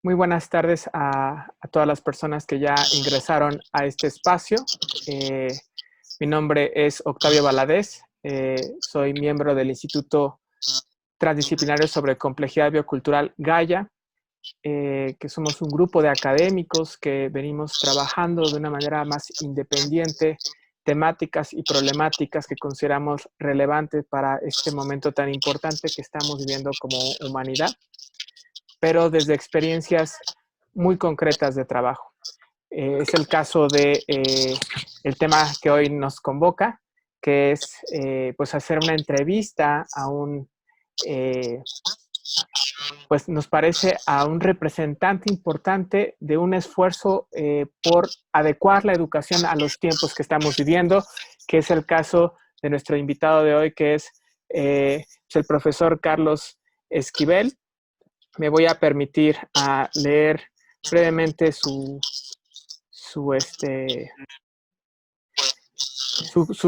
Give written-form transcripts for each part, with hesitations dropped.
Muy buenas tardes a todas las personas que ya ingresaron a este espacio. Eh, Mi nombre es Octavio Valadez. Soy miembro del Instituto Transdisciplinario sobre Complejidad Biocultural Gaia, que somos un grupo de académicos que venimos trabajando de una manera más independiente temáticas y problemáticas que consideramos relevantes para este momento tan importante que estamos viviendo como humanidad, pero desde experiencias muy concretas de trabajo. Es el caso de el tema que hoy nos convoca, que es pues hacer una entrevista a un, pues nos parece a un representante importante de un esfuerzo por adecuar la educación a los tiempos que estamos viviendo, que es el caso de nuestro invitado de hoy, que es el profesor Carlos Esquivel. Me voy a permitir leer brevemente su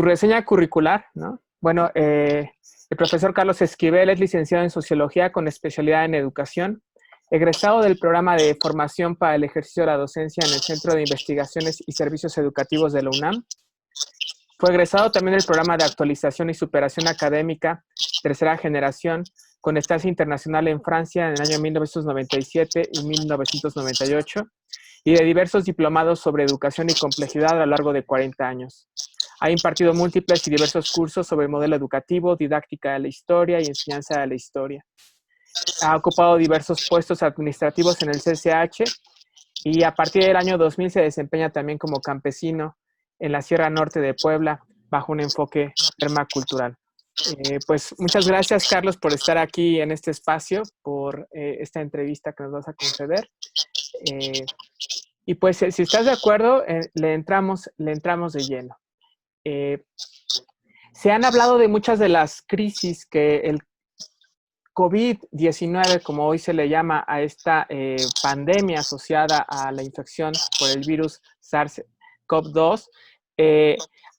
reseña curricular, ¿no? Bueno, el profesor Carlos Esquivel es licenciado en Sociología con especialidad en Educación, egresado del programa de formación para el ejercicio de la docencia en el Centro de Investigaciones y Servicios Educativos de la UNAM. Fue egresado también del programa de actualización y superación académica tercera generación con estancia internacional en Francia en el año 1997 y 1998 y de diversos diplomados sobre educación y complejidad a lo largo de 40 años. Ha impartido múltiples y diversos cursos sobre modelo educativo, didáctica de la historia y enseñanza de la historia. Ha ocupado diversos puestos administrativos en el CCH y a partir del año 2000 se desempeña también como campesino en la Sierra Norte de Puebla bajo un enfoque permacultural. Pues muchas gracias, Carlos, por estar aquí en este espacio, por esta entrevista que nos vas a conceder. Y pues si estás de acuerdo, le entramos de lleno. Se han hablado de muchas de las crisis que el COVID-19, como hoy se le llama a esta pandemia asociada a la infección por el virus SARS-CoV-2,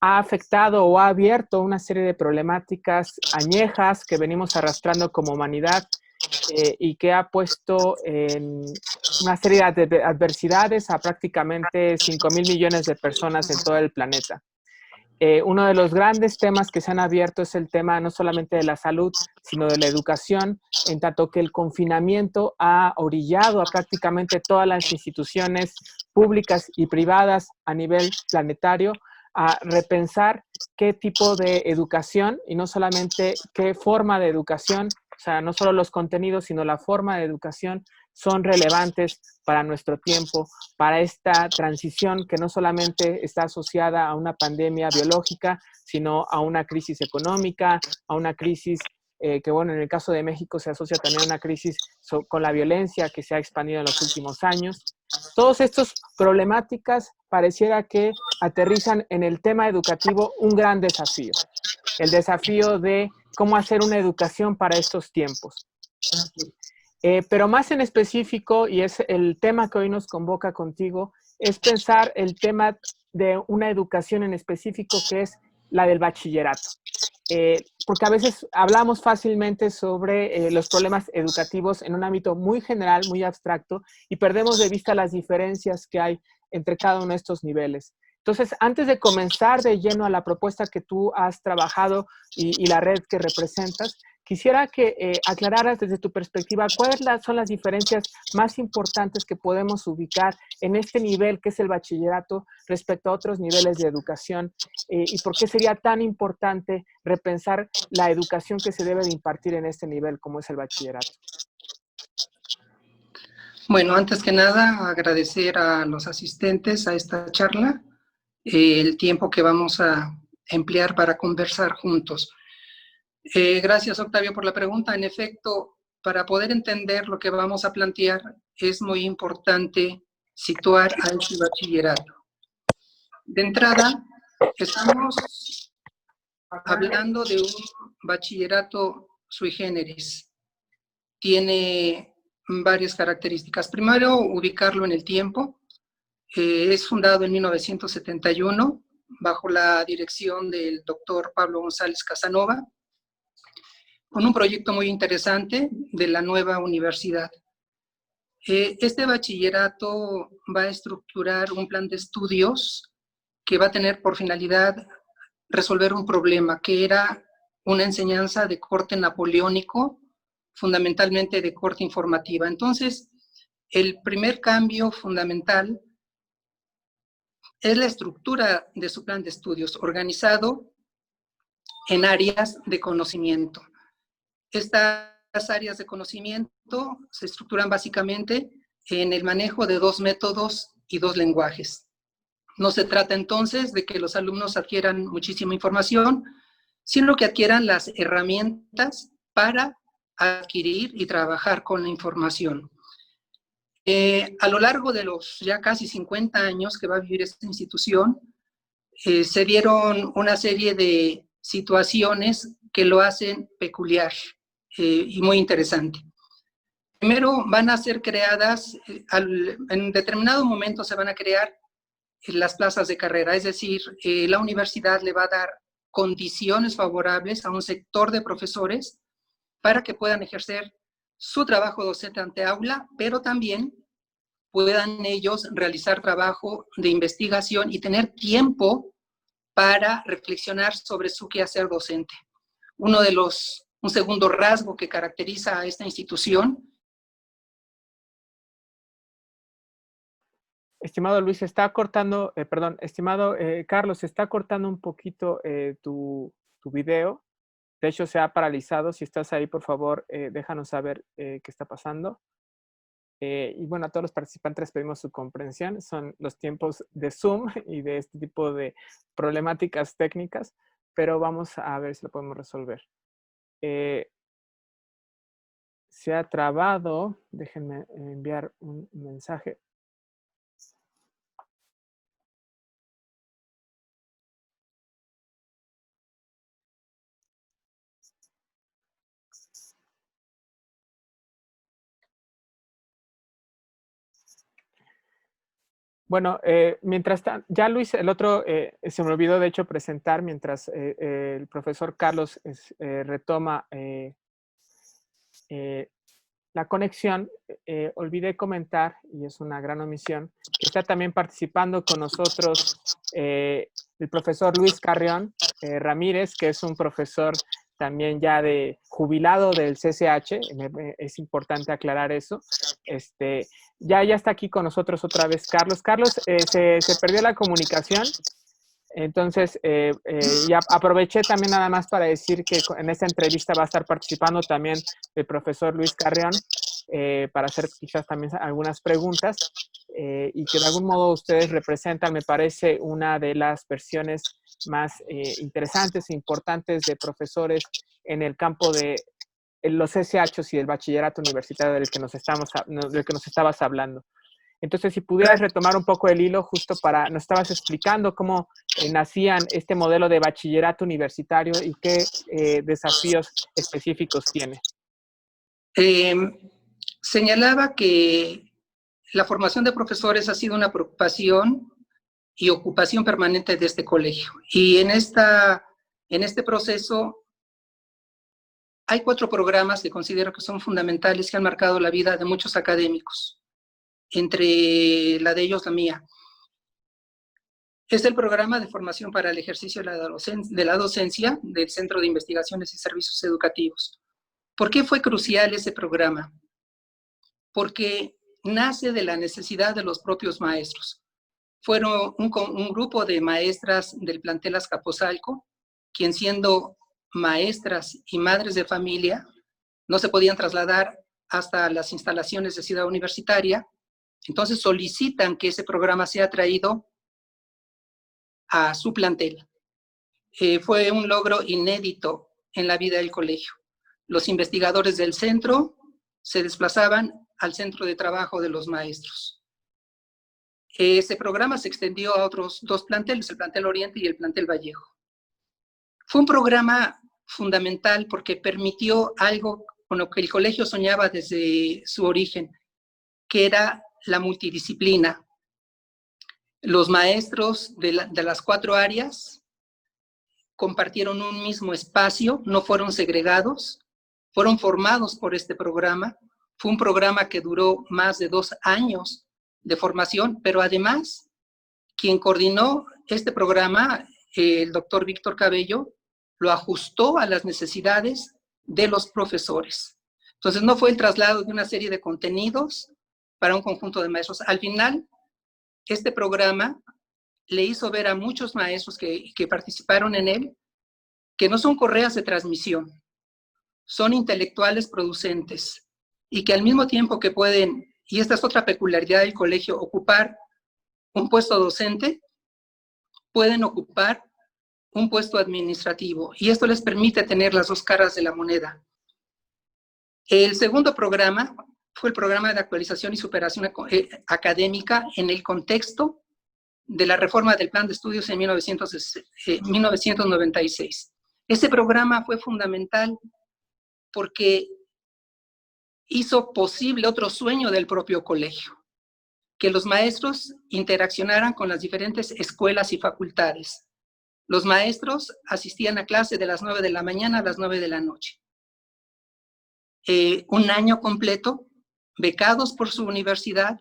ha afectado o ha abierto una serie de problemáticas añejas que venimos arrastrando como humanidad y que ha puesto en una serie de adversidades a prácticamente 5,000 millones de personas en todo el planeta. Uno de los grandes temas que se han abierto es el tema no solamente de la salud, sino de la educación, en tanto que el confinamiento ha orillado a prácticamente todas las instituciones públicas y privadas a nivel planetario a repensar qué tipo de educación y no solamente qué forma de educación, o sea, no solo los contenidos, sino la forma de educación son relevantes para nuestro tiempo, para esta transición que no solamente está asociada a una pandemia biológica, sino a una crisis económica, a una crisis que, bueno, en el caso de México se asocia también a una crisis con la violencia que se ha expandido en los últimos años. Todas estas problemáticas pareciera que aterrizan en el tema educativo un gran desafío, el desafío de cómo hacer una educación para estos tiempos. Pero más en específico, y es el tema que hoy nos convoca contigo, es pensar el tema de una educación en específico que es la del bachillerato. Porque a veces hablamos fácilmente sobre los problemas educativos en un ámbito muy general, muy abstracto, y perdemos de vista las diferencias que hay entre cada uno de estos niveles. Entonces, antes de comenzar de lleno a la propuesta que tú has trabajado y la red que representas, quisiera que aclararas desde tu perspectiva cuáles son las diferencias más importantes que podemos ubicar en este nivel que es el bachillerato respecto a otros niveles de educación y por qué sería tan importante repensar la educación que se debe de impartir en este nivel como es el bachillerato. Bueno, antes que nada, agradecer a los asistentes a esta charla el tiempo que vamos a emplear para conversar juntos. Gracias, Octavio, por la pregunta. En efecto, para poder entender lo que vamos a plantear, es muy importante situar a este bachillerato. De entrada, estamos hablando de un bachillerato sui generis. Tiene varias características. Primero, ubicarlo en el tiempo. Es fundado en 1971 bajo la dirección del doctor Pablo González Casanova, con un proyecto muy interesante de la nueva universidad. Este bachillerato va a estructurar un plan de estudios que va a tener por finalidad resolver un problema, que era una enseñanza de corte napoleónico, fundamentalmente de corte informativa. Entonces, el primer cambio fundamental es la estructura de su plan de estudios, organizado en áreas de conocimiento. Estas áreas de conocimiento se estructuran básicamente en el manejo de 2 métodos y 2 lenguajes. No se trata entonces de que los alumnos adquieran muchísima información, sino que adquieran las herramientas para adquirir y trabajar con la información. A lo largo de los ya casi 50 años que va a vivir esta institución, se dieron una serie de situaciones que lo hacen peculiar y muy interesante. Primero, van a ser creadas, en determinado momento se van a crear las plazas de carrera, es decir, la universidad le va a dar condiciones favorables a un sector de profesores para que puedan ejercer su trabajo docente ante aula, pero también puedan ellos realizar trabajo de investigación y tener tiempo para reflexionar sobre su quehacer docente. Un segundo rasgo que caracteriza a esta institución. Estimado Luis, se está cortando, estimado Carlos, se está cortando un poquito tu video. De hecho, se ha paralizado. Si estás ahí, por favor, déjanos saber qué está pasando. Y bueno, a todos los participantes les pedimos su comprensión. Son los tiempos de Zoom y de este tipo de problemáticas técnicas, pero vamos a ver si lo podemos resolver. Se ha trabado. Déjenme enviar un mensaje. Bueno, mientras tanto, ya Luis, el otro, se me olvidó de hecho presentar mientras el profesor Carlos retoma la conexión. Olvidé comentar, y es una gran omisión, que está también participando con nosotros el profesor Luis Carrión Ramírez, que es un profesor también ya de jubilado del CCH, es importante aclarar eso. Ya está aquí con nosotros otra vez Carlos. Carlos, se perdió la comunicación, entonces ya aproveché también nada más para decir que en esta entrevista va a estar participando también el profesor Luis Carrión para hacer quizás también algunas preguntas y que de algún modo ustedes representan, me parece, una de las versiones más interesantes e importantes de profesores en el campo de los SHs y el bachillerato universitario del que nos estabas hablando. Entonces, si pudieras retomar un poco el hilo justo nos estabas explicando cómo nacían este modelo de bachillerato universitario y qué desafíos específicos tiene. Señalaba que la formación de profesores ha sido una preocupación y ocupación permanente de este colegio. Y en este proceso hay 4 programas que considero que son fundamentales, que han marcado la vida de muchos académicos, entre la de ellos la mía. Es el programa de formación para el ejercicio de la docencia del Centro de Investigaciones y Servicios Educativos. ¿Por qué fue crucial ese programa? Porque nace de la necesidad de los propios maestros. Fueron un grupo de maestras del plantel Azcapotzalco, quien siendo maestras y madres de familia, no se podían trasladar hasta las instalaciones de Ciudad Universitaria, entonces solicitan que ese programa sea traído a su plantel. Fue un logro inédito en la vida del colegio. Los investigadores del centro se desplazaban al centro de trabajo de los maestros. Ese programa se extendió a otros 2 planteles, el plantel Oriente y el plantel Vallejo. Fue un programa fundamental porque permitió algo con lo que el colegio soñaba desde su origen, que era la multidisciplina. Los maestros de las 4 áreas compartieron un mismo espacio, no fueron segregados, fueron formados por este programa, Fue un programa que duró más de 2 años de formación, pero además, quien coordinó este programa, el doctor Víctor Cabello, lo ajustó a las necesidades de los profesores. Entonces, no fue el traslado de una serie de contenidos para un conjunto de maestros. Al final, este programa le hizo ver a muchos maestros que participaron en él que no son correas de transmisión, son intelectuales producentes y que al mismo tiempo que pueden, y esta es otra peculiaridad del colegio, ocupar un puesto docente, pueden ocupar un puesto administrativo y esto les permite tener las dos caras de la moneda. El segundo programa fue el programa de actualización y superación académica en el contexto de la reforma del plan de estudios en 1996. Ese programa fue fundamental porque hizo posible otro sueño del propio colegio, que los maestros interaccionaran con las diferentes escuelas y facultades. Los maestros asistían a clase de las 9 de la mañana a las 9 de la noche. Un año completo, becados por su universidad,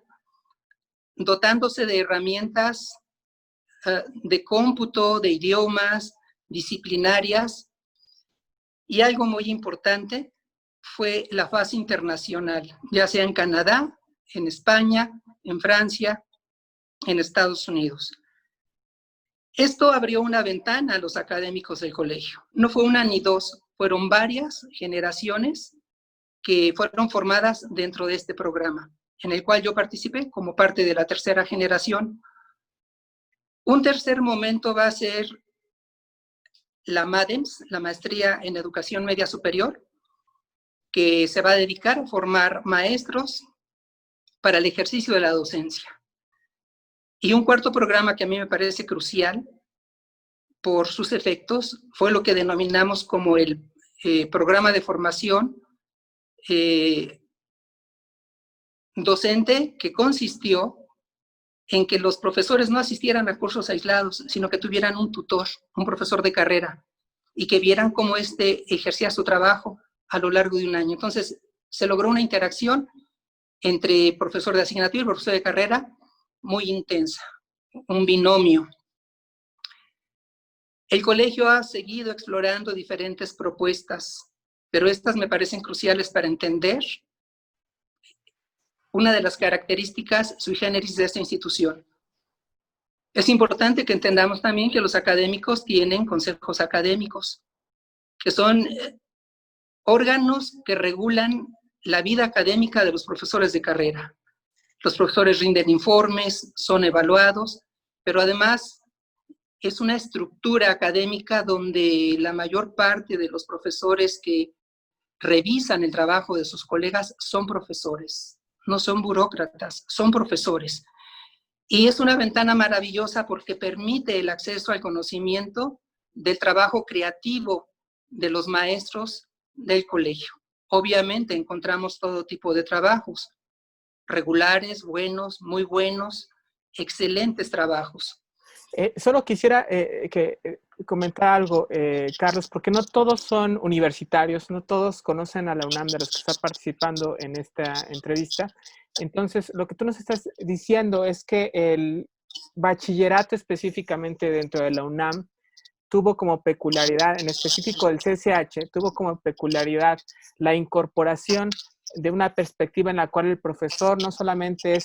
dotándose de herramientas de cómputo, de idiomas, disciplinarias, y algo muy importante fue la fase internacional, ya sea en Canadá, en España, en Francia, en Estados Unidos. Esto abrió una ventana a los académicos del colegio. No fue una ni dos, fueron varias generaciones que fueron formadas dentro de este programa, en el cual yo participé como parte de la tercera generación. Un tercer momento va a ser la MADEMS, la Maestría en Educación Media Superior, que se va a dedicar a formar maestros para el ejercicio de la docencia. Y un cuarto programa que a mí me parece crucial por sus efectos fue lo que denominamos como el programa de formación docente, que consistió en que los profesores no asistieran a cursos aislados, sino que tuvieran un tutor, un profesor de carrera, y que vieran cómo éste ejercía su trabajo a lo largo de un año. Entonces, se logró una interacción entre profesor de asignatura y profesor de carrera muy intensa, un binomio. El colegio ha seguido explorando diferentes propuestas, pero estas me parecen cruciales para entender una de las características sui generis de esta institución. Es importante que entendamos también que los académicos tienen consejos académicos, que son órganos que regulan la vida académica de los profesores de carrera. Los profesores rinden informes, son evaluados, pero además es una estructura académica donde la mayor parte de los profesores que revisan el trabajo de sus colegas son profesores, no son burócratas, son profesores. Y es una ventana maravillosa porque permite el acceso al conocimiento del trabajo creativo de los maestros del colegio. Obviamente encontramos todo tipo de trabajos, regulares, buenos, muy buenos, excelentes trabajos. Solo quisiera comentar algo, Carlos, porque no todos son universitarios, no todos conocen a la UNAM de los que están participando en esta entrevista. Entonces, lo que tú nos estás diciendo es que el bachillerato específicamente dentro de la UNAM tuvo como peculiaridad, en específico el CCH, tuvo como peculiaridad la incorporación de una perspectiva en la cual el profesor no solamente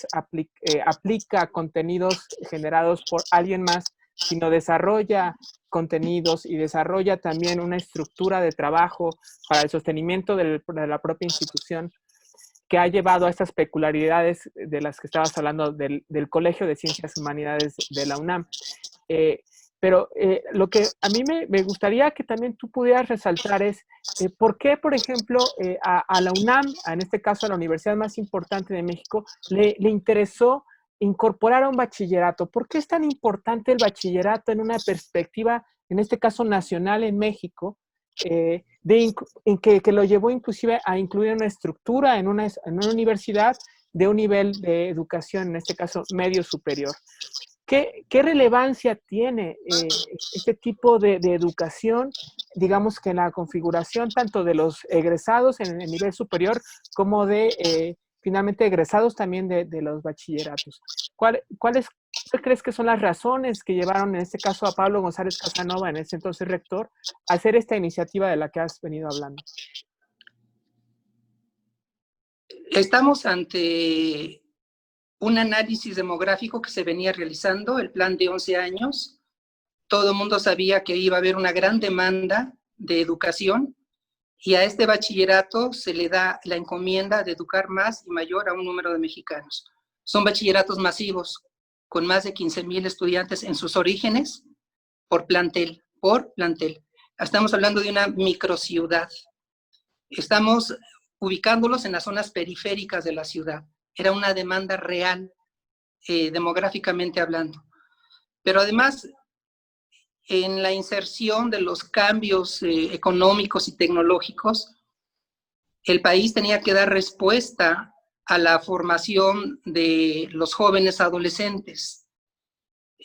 aplica contenidos generados por alguien más, sino desarrolla contenidos y desarrolla también una estructura de trabajo para el sostenimiento de la propia institución, que ha llevado a estas peculiaridades de las que estabas hablando del Colegio de Ciencias Humanidades de la UNAM. Pero lo que a mí me gustaría que también tú pudieras resaltar es por qué, por ejemplo, a la UNAM, en este caso a la universidad más importante de México, le interesó incorporar a un bachillerato. ¿Por qué es tan importante el bachillerato en una perspectiva, en este caso nacional en México, que lo llevó inclusive a incluir una estructura en una universidad de un nivel de educación, en este caso medio superior? ¿Qué relevancia tiene este tipo de educación digamos que en la configuración tanto de los egresados en el nivel superior como de finalmente egresados también de los bachilleratos. ¿Cuáles crees que son las razones que llevaron en este caso a Pablo González Casanova, en ese entonces rector, a hacer esta iniciativa de la que has venido hablando? Estamos ante un análisis demográfico que se venía realizando, el plan de 11 años. Todo el mundo sabía que iba a haber una gran demanda de educación y a este bachillerato se le da la encomienda de educar más y mayor a un número de mexicanos. Son bachilleratos masivos, con más de 15,000 estudiantes en sus orígenes por plantel, por plantel. Estamos hablando de una microciudad. Estamos ubicándolos en las zonas periféricas de la ciudad. Era una demanda real, demográficamente hablando. Pero además, en la inserción de los cambios económicos y tecnológicos, el país tenía que dar respuesta a la formación de los jóvenes adolescentes.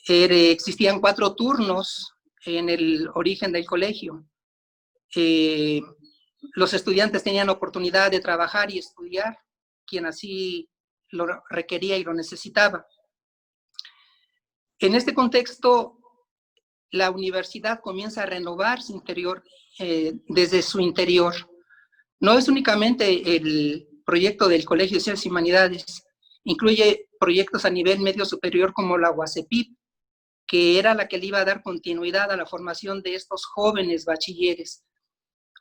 Existían 4 turnos en el origen del colegio. Los estudiantes tenían oportunidad de trabajar y estudiar, quien así lo requería y lo necesitaba. En este contexto, la universidad comienza a renovar su interior, desde su interior. No es únicamente el proyecto del Colegio de Ciencias y Humanidades, incluye proyectos a nivel medio superior como la UACEPIP, que era la que le iba a dar continuidad a la formación de estos jóvenes bachilleres.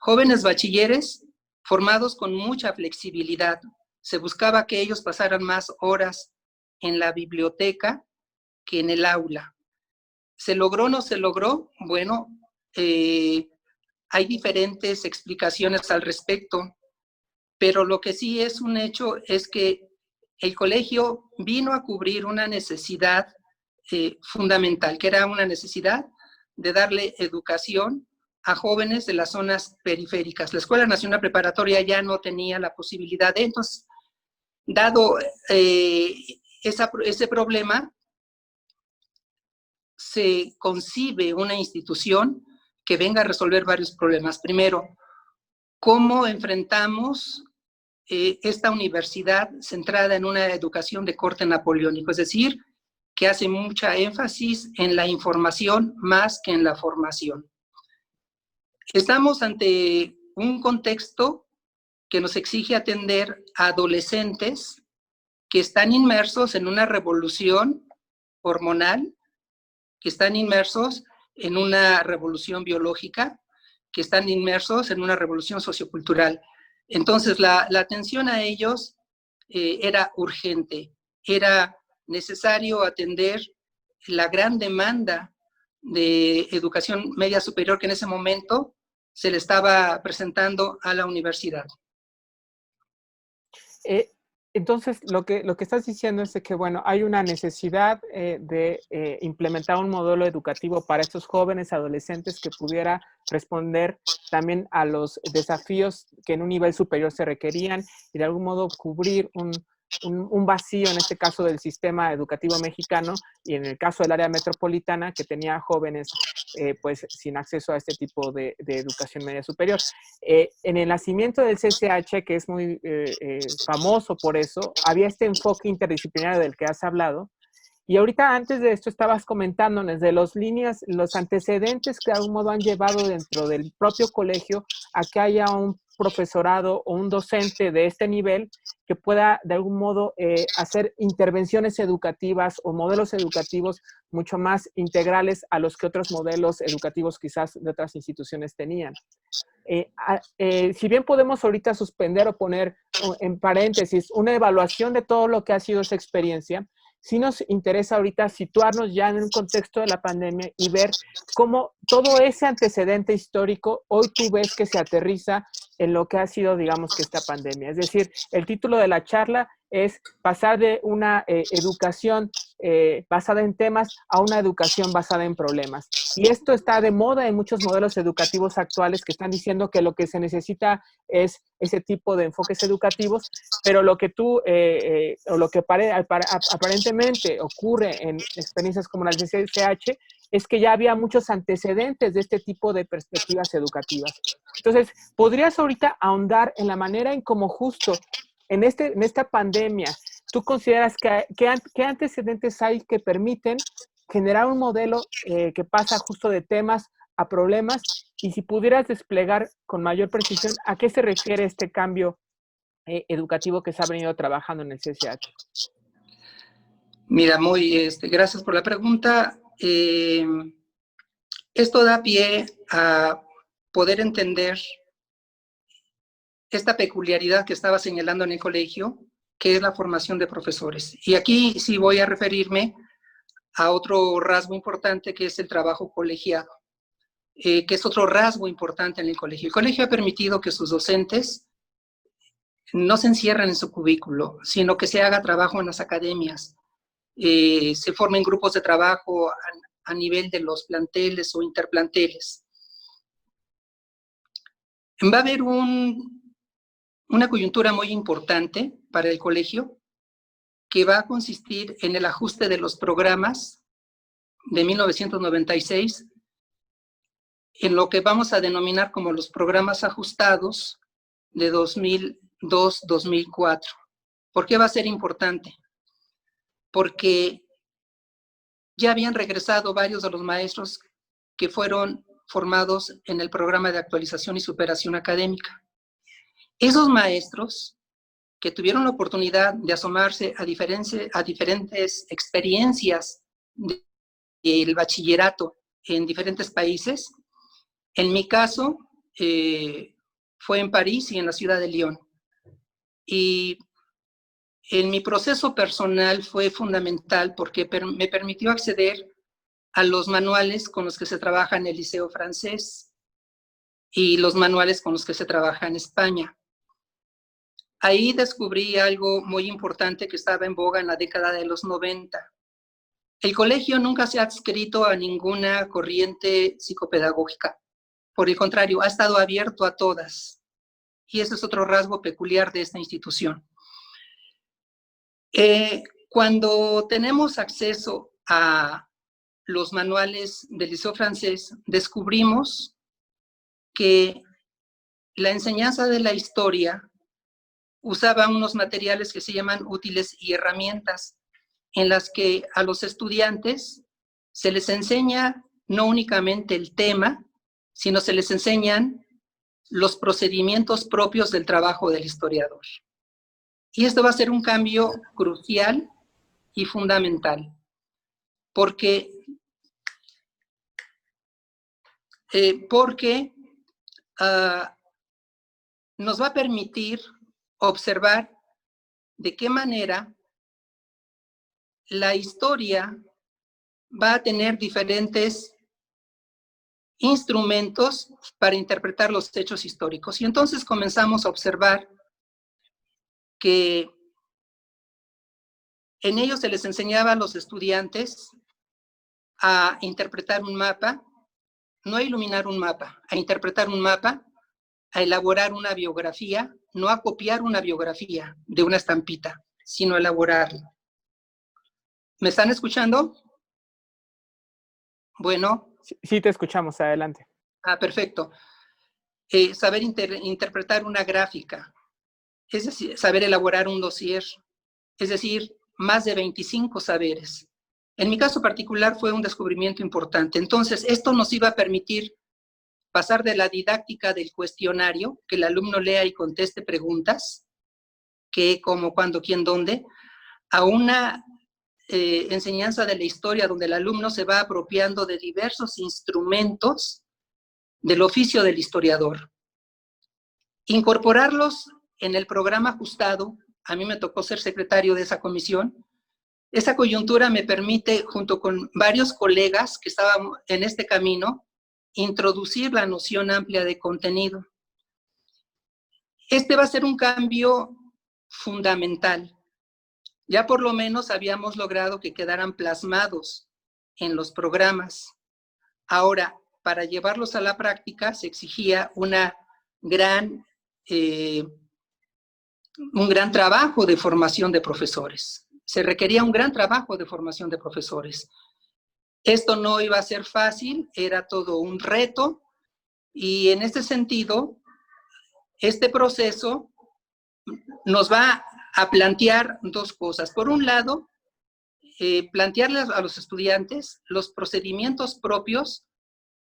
Jóvenes bachilleres formados con mucha flexibilidad. Se buscaba que ellos pasaran más horas en la biblioteca que en el aula. ¿Se logró o no se logró? Bueno, hay diferentes explicaciones al respecto, pero lo que sí es un hecho es que el colegio vino a cubrir una necesidad fundamental, que era una necesidad de darle educación a jóvenes de las zonas periféricas. La Escuela Nacional Preparatoria ya no tenía la posibilidad de, entonces, dado ese problema, se concibe una institución que venga a resolver varios problemas. Primero, ¿cómo enfrentamos esta universidad centrada en una educación de corte napoleónico? Es decir, que hace mucha énfasis en la información más que en la formación. Estamos ante un contexto que nos exige atender a adolescentes que están inmersos en una revolución hormonal, que están inmersos en una revolución biológica, que están inmersos en una revolución sociocultural. Entonces, la atención a ellos era urgente, era necesario atender la gran demanda de educación media superior que en ese momento se le estaba presentando a la universidad. Entonces, lo que estás diciendo es de que, bueno, hay una necesidad de implementar un modelo educativo para estos jóvenes adolescentes que pudiera responder también a los desafíos que en un nivel superior se requerían y de algún modo cubrir un vacío, en este caso del sistema educativo mexicano y en el caso del área metropolitana que tenía jóvenes pues sin acceso a este tipo de educación media superior. En el nacimiento del CCH, que es muy famoso por eso, había este enfoque interdisciplinario del que has hablado. Y ahorita antes de esto estabas comentándonos de los antecedentes que de algún modo han llevado dentro del propio colegio a que haya un profesorado o un docente de este nivel que pueda de algún modo hacer intervenciones educativas o modelos educativos mucho más integrales a los que otros modelos educativos quizás de otras instituciones tenían. Si bien podemos ahorita suspender o poner en paréntesis una evaluación de todo lo que ha sido esa experiencia, sí nos interesa ahorita situarnos ya en el contexto de la pandemia y ver cómo todo ese antecedente histórico hoy tú ves que se aterriza en lo que ha sido, digamos, que esta pandemia. Es decir, el título de la charla es pasar de una educación basada en temas a una educación basada en problemas. Y esto está de moda en muchos modelos educativos actuales que están diciendo que lo que se necesita es ese tipo de enfoques educativos, pero lo que tú, o lo que aparentemente ocurre en experiencias como las de CCH, es que ya había muchos antecedentes de este tipo de perspectivas educativas. Entonces, ¿podrías ahorita ahondar en la manera en cómo justo en esta pandemia tú consideras qué antecedentes hay que permiten generar un modelo que pasa justo de temas a problemas? Y si pudieras desplegar con mayor precisión, ¿a qué se refiere este cambio educativo que se ha venido trabajando en el CCH? Mira, gracias por la pregunta. Esto da pie a poder entender esta peculiaridad que estaba señalando en el colegio, que es la formación de profesores. Y aquí sí voy a referirme a otro rasgo importante, que es el trabajo colegiado, que es otro rasgo importante en el colegio. El colegio ha permitido que sus docentes no se encierren en su cubículo, sino que se haga trabajo en las academias, se formen grupos de trabajo a nivel de los planteles o interplanteles. Va a haber una coyuntura muy importante para el colegio, que va a consistir en el ajuste de los programas de 1996, en lo que vamos a denominar como los programas ajustados de 2002-2004. ¿Por qué va a ser importante? Porque ya habían regresado varios de los maestros que fueron formados en el programa de actualización y superación académica. Esos maestros que tuvieron la oportunidad de asomarse a diferentes experiencias del bachillerato en diferentes países, en mi caso fue en París y en la ciudad de Lyon. Y en mi proceso personal fue fundamental porque me permitió acceder a los manuales con los que se trabaja en el Liceo francés y los manuales con los que se trabaja en España. Ahí descubrí algo muy importante que estaba en boga en la década de los 90. El colegio nunca se ha adscrito a ninguna corriente psicopedagógica. Por el contrario, ha estado abierto a todas. Y ese es otro rasgo peculiar de esta institución. Cuando tenemos acceso a los manuales del Liceo francés, descubrimos que la enseñanza de la historia usaba unos materiales que se llaman útiles y herramientas, en las que a los estudiantes se les enseña no únicamente el tema, sino se les enseñan los procedimientos propios del trabajo del historiador. Y esto va a ser un cambio crucial y fundamental, porque nos va a permitir observar de qué manera la historia va a tener diferentes instrumentos para interpretar los hechos históricos. Y entonces comenzamos a observar que en ellos se les enseñaba a los estudiantes a interpretar un mapa, no a iluminar un mapa, a interpretar un mapa, a elaborar una biografía, no a copiar una biografía de una estampita, sino a elaborarla. ¿Me están escuchando? Bueno. Sí, te escuchamos, adelante. Perfecto. Saber interpretar una gráfica, es decir, saber elaborar un dossier, es decir, más de 25 saberes. En mi caso particular fue un descubrimiento importante. Entonces, esto nos iba a permitir pasar de la didáctica del cuestionario, que el alumno lea y conteste preguntas, qué, cómo, cuándo, quién, dónde, a una enseñanza de la historia donde el alumno se va apropiando de diversos instrumentos del oficio del historiador. Incorporarlos en el programa ajustado, a mí me tocó ser secretario de esa comisión. Esa coyuntura me permite, junto con varios colegas que estaban en este camino, introducir la noción amplia de contenido. Este va a ser un cambio fundamental. Ya por lo menos habíamos logrado que quedaran plasmados en los programas. Ahora, para llevarlos a la práctica se exigía un gran trabajo de formación de profesores. Se requería un gran trabajo de formación de profesores. Esto no iba a ser fácil, era todo un reto, y en este sentido, este proceso nos va a plantear dos cosas. Por un lado, plantearles a los estudiantes los procedimientos propios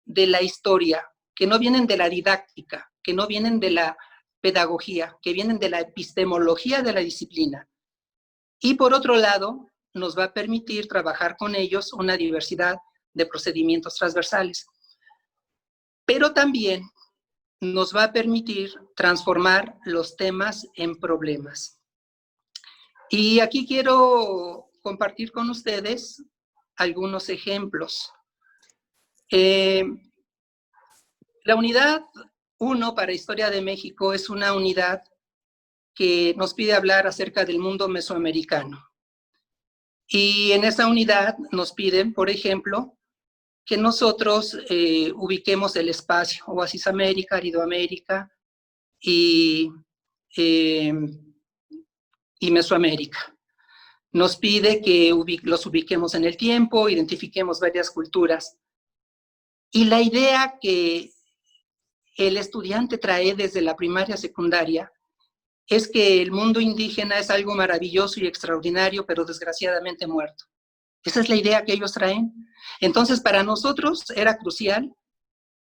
de la historia, que no vienen de la didáctica, que no vienen de la pedagogía, que vienen de la epistemología de la disciplina. Y por otro lado, nos va a permitir trabajar con ellos una diversidad de procedimientos transversales. Pero también nos va a permitir transformar los temas en problemas. Y aquí quiero compartir con ustedes algunos ejemplos. La unidad 1 para Historia de México es una unidad que nos pide hablar acerca del mundo mesoamericano. Y en esa unidad nos piden, por ejemplo, que nosotros ubiquemos el espacio, Oasis América, Aridoamérica y Mesoamérica. Nos pide que los ubiquemos en el tiempo, identifiquemos varias culturas. Y la idea que el estudiante trae desde la primaria secundaria es que el mundo indígena es algo maravilloso y extraordinario, pero desgraciadamente muerto. Esa es la idea que ellos traen. Entonces, para nosotros era crucial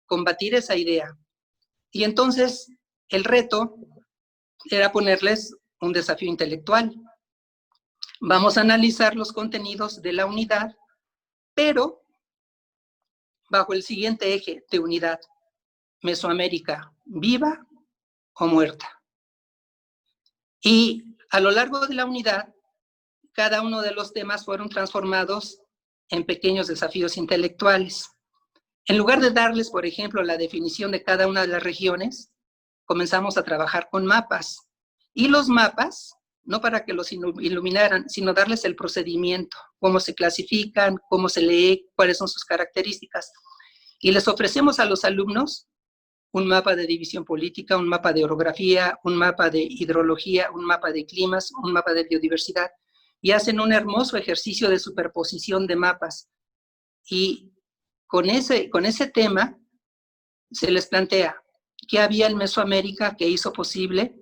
combatir esa idea. Y entonces, el reto era ponerles un desafío intelectual. Vamos a analizar los contenidos de la unidad, pero bajo el siguiente eje de unidad: Mesoamérica, ¿viva o muerta? Y a lo largo de la unidad, cada uno de los temas fueron transformados en pequeños desafíos intelectuales. En lugar de darles, por ejemplo, la definición de cada una de las regiones, comenzamos a trabajar con mapas. Y los mapas, no para que los iluminaran, sino darles el procedimiento, cómo se clasifican, cómo se lee, cuáles son sus características. Y les ofrecemos a los alumnos un mapa de división política, un mapa de orografía, un mapa de hidrología, un mapa de climas, un mapa de biodiversidad, y hacen un hermoso ejercicio de superposición de mapas. Y con ese tema se les plantea qué había en Mesoamérica que hizo posible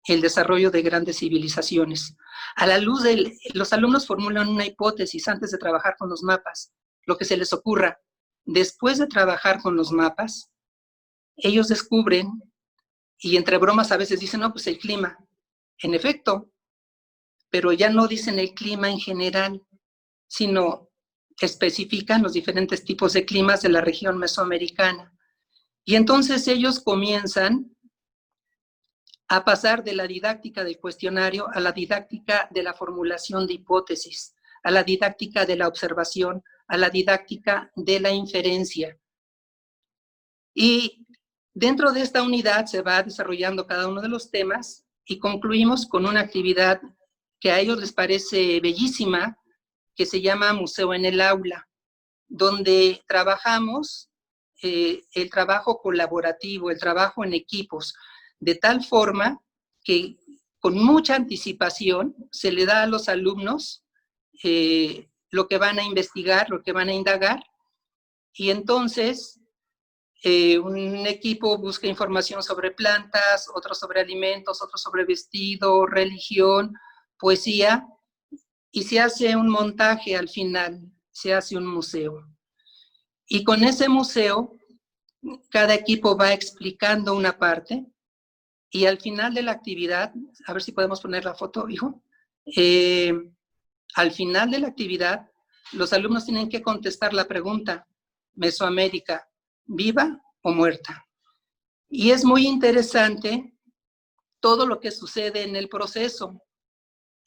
el desarrollo de grandes civilizaciones. A la luz de los alumnos formulan una hipótesis antes de trabajar con los mapas, lo que se les ocurra. Después de trabajar con los mapas, ellos descubren, y entre bromas a veces dicen, no, pues el clima. En efecto, pero ya no dicen el clima en general, sino especifican los diferentes tipos de climas de la región mesoamericana. Y entonces ellos comienzan a pasar de la didáctica del cuestionario a la didáctica de la formulación de hipótesis, a la didáctica de la observación, a la didáctica de la inferencia. Y dentro de esta unidad se va desarrollando cada uno de los temas y concluimos con una actividad que a ellos les parece bellísima, que se llama Museo en el Aula, donde trabajamos el trabajo colaborativo, el trabajo en equipos, de tal forma que con mucha anticipación se le da a los alumnos lo que van a investigar, lo que van a indagar, y entonces un equipo busca información sobre plantas, otro sobre alimentos, otro sobre vestido, religión, poesía, y se hace un montaje al final, se hace un museo. Y con ese museo, cada equipo va explicando una parte, y al final de la actividad, a ver si podemos poner la foto, hijo, al final de la actividad, los alumnos tienen que contestar la pregunta: Mesoamérica, ¿viva o muerta? Y es muy interesante todo lo que sucede en el proceso.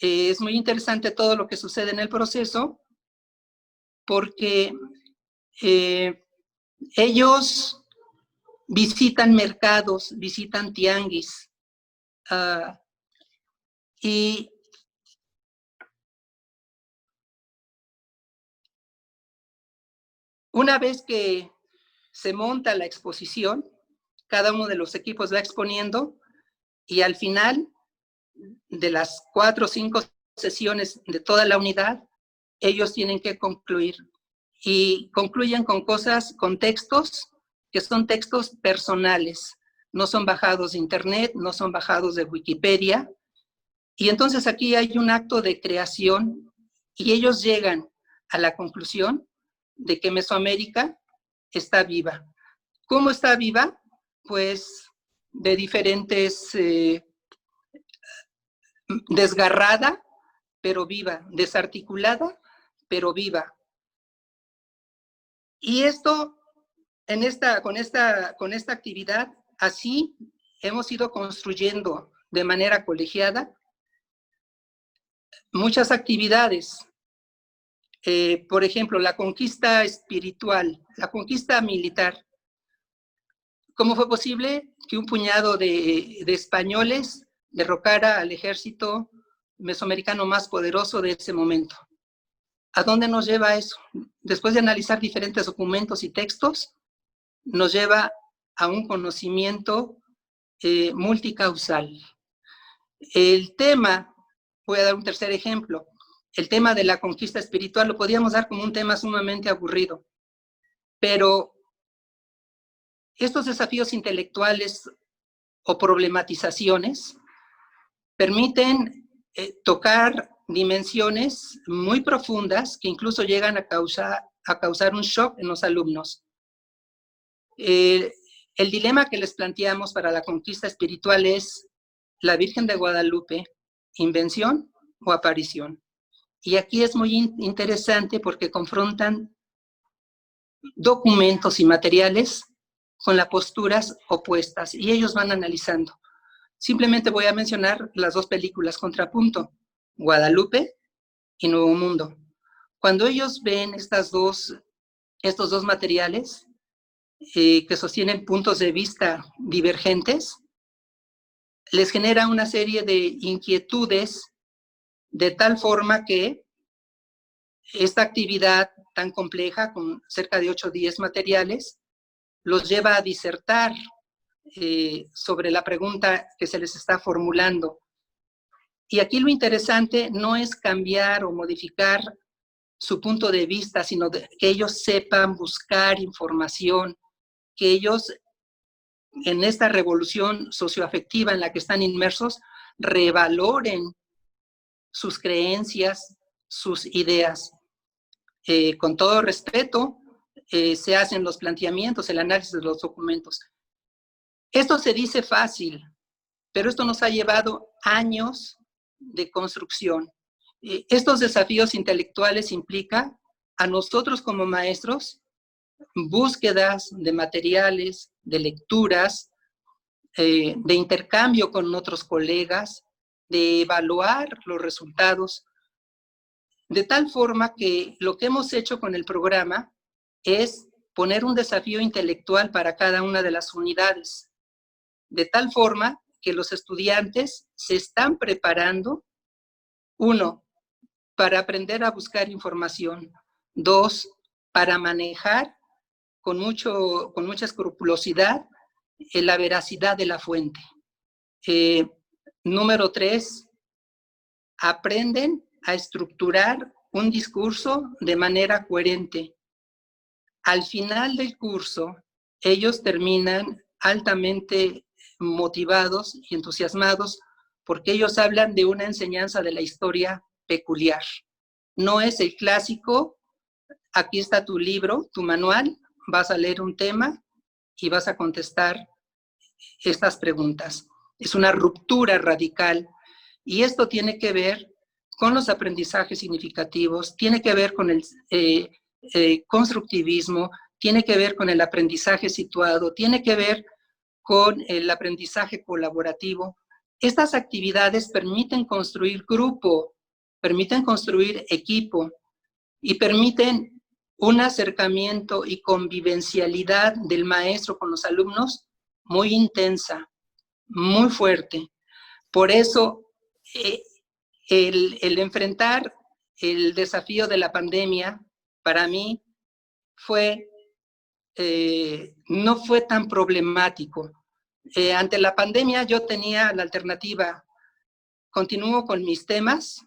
Es muy interesante todo lo que sucede en el proceso porque ellos visitan mercados, visitan tianguis, y una vez que se monta la exposición, cada uno de los equipos va exponiendo, y al final de las 4 o 5 sesiones de toda la unidad, ellos tienen que concluir. y concluyen con cosas, con textos que son textos personales, no son bajados de internet, no son bajados de Wikipedia, y entonces aquí hay un acto de creación y ellos llegan a la conclusión de que Mesoamérica está viva. ¿Cómo está viva? Pues de diferentes, desgarrada, pero viva, desarticulada, pero viva. Y esto, con esta actividad, así hemos ido construyendo de manera colegiada muchas actividades. Por ejemplo, la conquista espiritual, la conquista militar. ¿Cómo fue posible que un puñado de españoles derrocara al ejército mesoamericano más poderoso de ese momento? ¿A dónde nos lleva eso? Después de analizar diferentes documentos y textos, nos lleva a un conocimiento multicausal. El tema, voy a dar un tercer ejemplo, el tema de la conquista espiritual lo podíamos dar como un tema sumamente aburrido, pero estos desafíos intelectuales o problematizaciones permiten tocar dimensiones muy profundas que incluso llegan a causar un shock en los alumnos. El dilema que les planteamos para la conquista espiritual es: ¿la Virgen de Guadalupe, invención o aparición? Y aquí es muy interesante porque confrontan documentos y materiales con las posturas opuestas y ellos van analizando. Simplemente voy a mencionar las dos películas Contrapunto, Guadalupe y Nuevo Mundo. Cuando ellos ven estos dos materiales que sostienen puntos de vista divergentes, les genera una serie de inquietudes de tal forma que esta actividad tan compleja, con cerca de 8 o 10 materiales, los lleva a disertar sobre la pregunta que se les está formulando. Y aquí lo interesante no es cambiar o modificar su punto de vista, sino que ellos sepan buscar información, que ellos en esta revolución socioafectiva en la que están inmersos revaloren sus creencias, sus ideas. Con todo respeto, se hacen los planteamientos, el análisis de los documentos. Esto se dice fácil, pero esto nos ha llevado años de construcción. Estos desafíos intelectuales implican a nosotros como maestros búsquedas de materiales, de lecturas, de intercambio con otros colegas, de evaluar los resultados, de tal forma que lo que hemos hecho con el programa es poner un desafío intelectual para cada una de las unidades, de tal forma que los estudiantes se están preparando, 1, para aprender a buscar información, 2, para manejar con mucha escrupulosidad la veracidad de la fuente. Número 3, aprenden a estructurar un discurso de manera coherente. Al final del curso, ellos terminan altamente motivados y entusiasmados porque ellos hablan de una enseñanza de la historia peculiar. No es el clásico, aquí está tu libro, tu manual, vas a leer un tema y vas a contestar estas preguntas. Es una ruptura radical y esto tiene que ver con los aprendizajes significativos, tiene que ver con el constructivismo, tiene que ver con el aprendizaje situado, tiene que ver con el aprendizaje colaborativo. Estas actividades permiten construir grupo, permiten construir equipo y permiten un acercamiento y convivencialidad del maestro con los alumnos muy intensa, muy fuerte. Por eso, el enfrentar el desafío de la pandemia, para mí, no fue tan problemático. Ante la pandemia yo tenía la alternativa: continúo con mis temas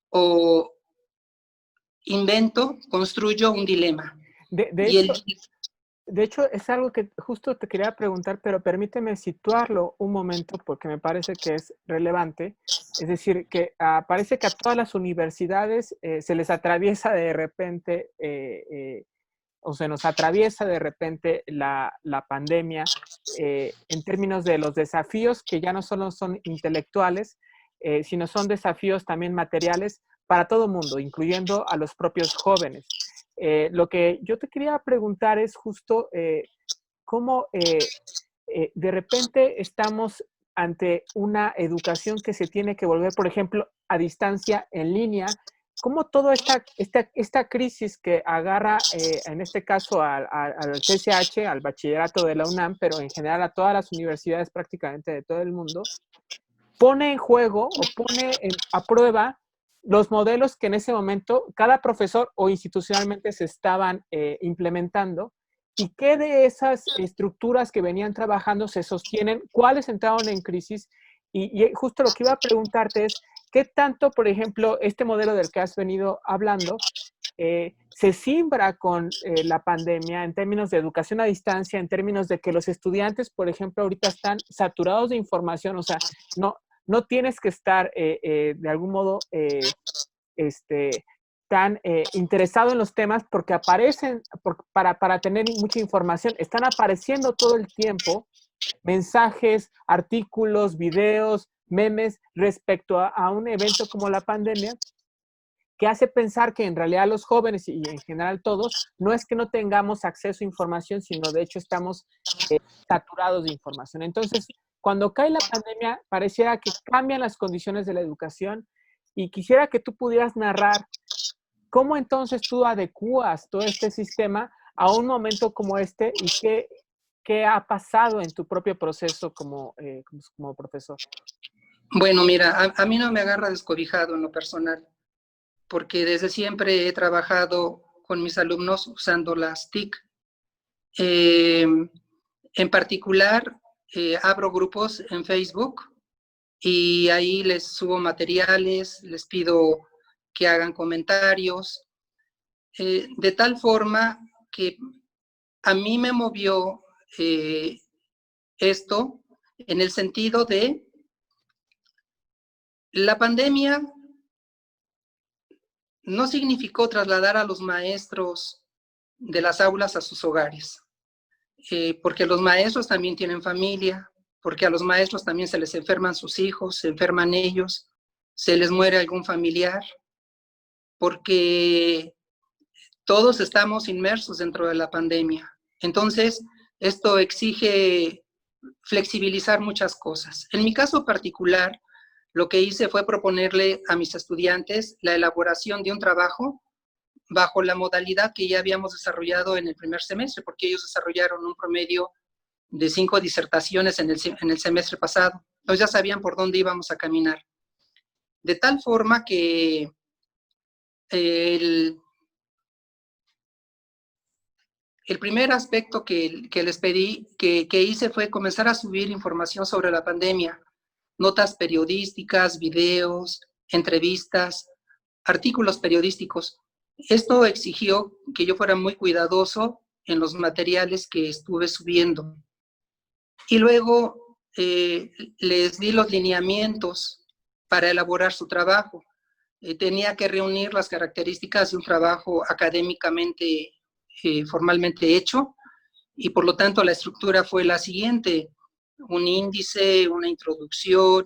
o invento, construyo un dilema. De Y hecho, de hecho, es algo que justo te quería preguntar, pero permíteme situarlo un momento porque me parece que es relevante. Es decir, que parece que a todas las universidades se les atraviesa de repente o se nos atraviesa de repente la pandemia en términos de los desafíos que ya no solo son intelectuales, sino son desafíos también materiales para todo el mundo, incluyendo a los propios jóvenes. Lo que yo te quería preguntar es justo cómo de repente estamos ante una educación que se tiene que volver, por ejemplo, a distancia, en línea, cómo toda esta crisis que agarra, en este caso, al CCH, al bachillerato de la UNAM, pero en general a todas las universidades prácticamente de todo el mundo, pone en juego o pone a prueba los modelos que en ese momento cada profesor o institucionalmente se estaban implementando y qué de esas estructuras que venían trabajando se sostienen, cuáles entraron en crisis y justo lo que iba a preguntarte es, ¿qué tanto, por ejemplo, este modelo del que has venido hablando se simbra con la pandemia en términos de educación a distancia, en términos de que los estudiantes, por ejemplo, ahorita están saturados de información, o sea, no tienes que estar de algún modo tan interesado en los temas porque aparecen, para tener mucha información, están apareciendo todo el tiempo mensajes, artículos, videos, memes respecto a un evento como la pandemia que hace pensar que en realidad los jóvenes y en general todos, no es que no tengamos acceso a información, sino de hecho estamos saturados de información. Entonces, cuando cae la pandemia, pareciera que cambian las condiciones de la educación y quisiera que tú pudieras narrar cómo entonces tú adecuas todo este sistema a un momento como este y qué ha pasado en tu propio proceso como profesor. bueno, mira, a mí no me agarra descobijado en lo personal, porque desde siempre he trabajado con mis alumnos usando las TIC. En particular, abro grupos en Facebook y ahí les subo materiales, les pido que hagan comentarios, de tal forma que a mí me movió esto en el sentido de la pandemia no significó trasladar a los maestros de las aulas a sus hogares, porque los maestros también tienen familia, porque a los maestros también se les enferman sus hijos, se enferman ellos, se les muere algún familiar, porque todos estamos inmersos dentro de la pandemia. Entonces, esto exige flexibilizar muchas cosas. En mi caso particular, lo que hice fue proponerle a mis estudiantes la elaboración de un trabajo bajo la modalidad que ya habíamos desarrollado en el primer semestre, porque ellos desarrollaron un promedio de 5 disertaciones en el semestre pasado. Entonces ya sabían por dónde íbamos a caminar. De tal forma que el primer aspecto que les pedí, que hice fue comenzar a subir información sobre la pandemia, notas periodísticas, videos, entrevistas, artículos periodísticos. Esto exigió que yo fuera muy cuidadoso en los materiales que estuve subiendo. Y luego les di los lineamientos para elaborar su trabajo. Tenía que reunir las características de un trabajo académicamente, formalmente hecho, y por lo tanto la estructura fue la siguiente: un índice, una introducción,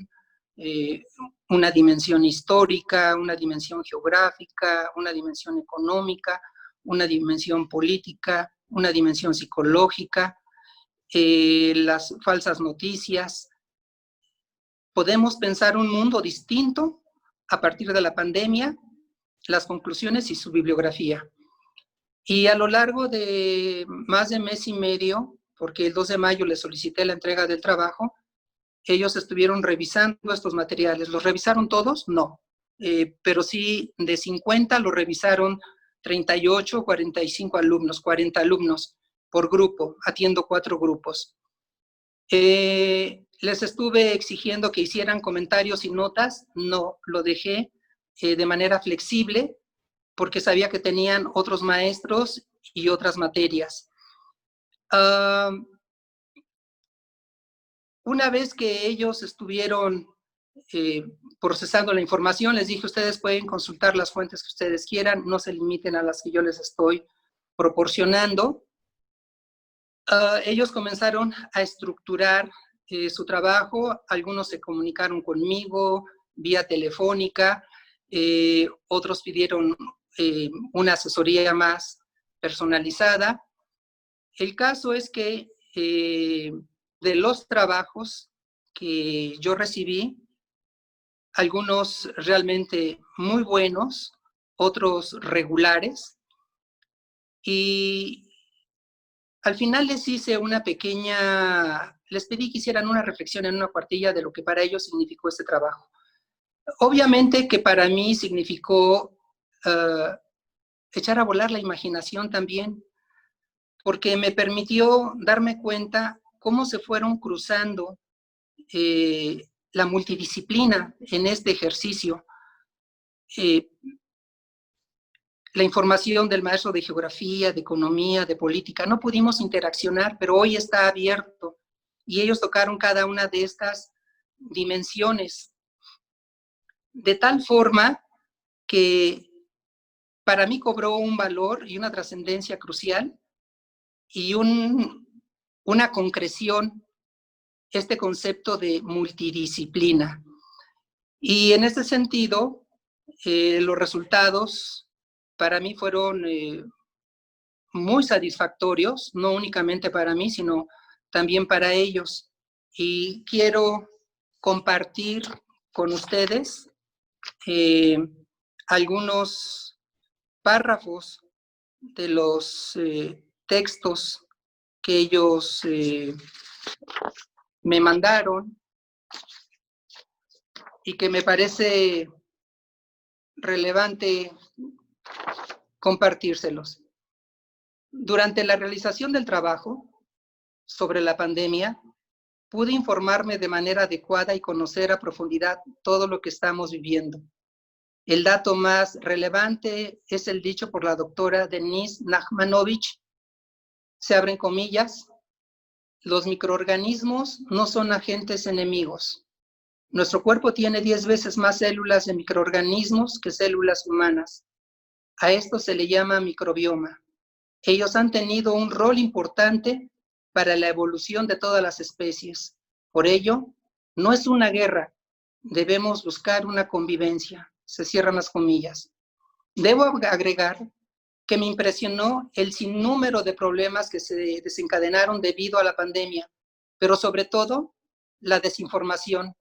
una dimensión histórica, una dimensión geográfica, una dimensión económica, una dimensión política, una dimensión psicológica, las falsas noticias. Podemos pensar un mundo distinto a partir de la pandemia, las conclusiones y su bibliografía. Y a lo largo de más de mes y medio, porque el 2 de mayo les solicité la entrega del trabajo, ellos estuvieron revisando estos materiales. ¿Los revisaron todos? No. Pero sí, de 50 lo revisaron 38, 45 alumnos, 40 alumnos por grupo. Atiendo 4 grupos. Les estuve exigiendo que hicieran comentarios y notas. No, lo dejé de manera flexible. porque sabía que tenían otros maestros y otras materias. Una vez que ellos estuvieron procesando la información, les dije, ustedes pueden consultar las fuentes que ustedes quieran, no se limiten a las que yo les estoy proporcionando. Ellos comenzaron a estructurar su trabajo, algunos se comunicaron conmigo vía telefónica, otros pidieron una asesoría más personalizada. El caso es que de los trabajos que yo recibí, algunos realmente muy buenos, otros regulares, y al final les hice una pequeña, les pedí que hicieran una reflexión en una cuartilla de lo que para ellos significó este trabajo. Obviamente que para mí significó echar a volar la imaginación también, porque me permitió darme cuenta cómo se fueron cruzando la multidisciplina en este ejercicio. La información del maestro de geografía, de economía, de política, no pudimos interaccionar, pero hoy está abierto y ellos tocaron cada una de estas dimensiones, de tal forma que para mí cobró un valor y una trascendencia crucial y una concreción este concepto de multidisciplina. Y en este sentido, los resultados para mí fueron muy satisfactorios, no únicamente para mí, sino también para ellos. Y quiero compartir con ustedes algunos párrafos de los textos que ellos me mandaron y que me parece relevante compartírselos. Durante la realización del trabajo sobre la pandemia, pude informarme de manera adecuada y conocer a profundidad todo lo que estamos viviendo. El dato más relevante es el dicho por la doctora Denise Nachmanovich, se abren comillas, los microorganismos no son agentes enemigos. Nuestro cuerpo tiene 10 veces más células de microorganismos que células humanas. A esto se le llama microbioma. Ellos han tenido un rol importante para la evolución de todas las especies. Por ello, no es una guerra, debemos buscar una convivencia. Se cierran las comillas. Debo agregar que me impresionó el sinnúmero de problemas que se desencadenaron debido a la pandemia, pero sobre todo la desinformación,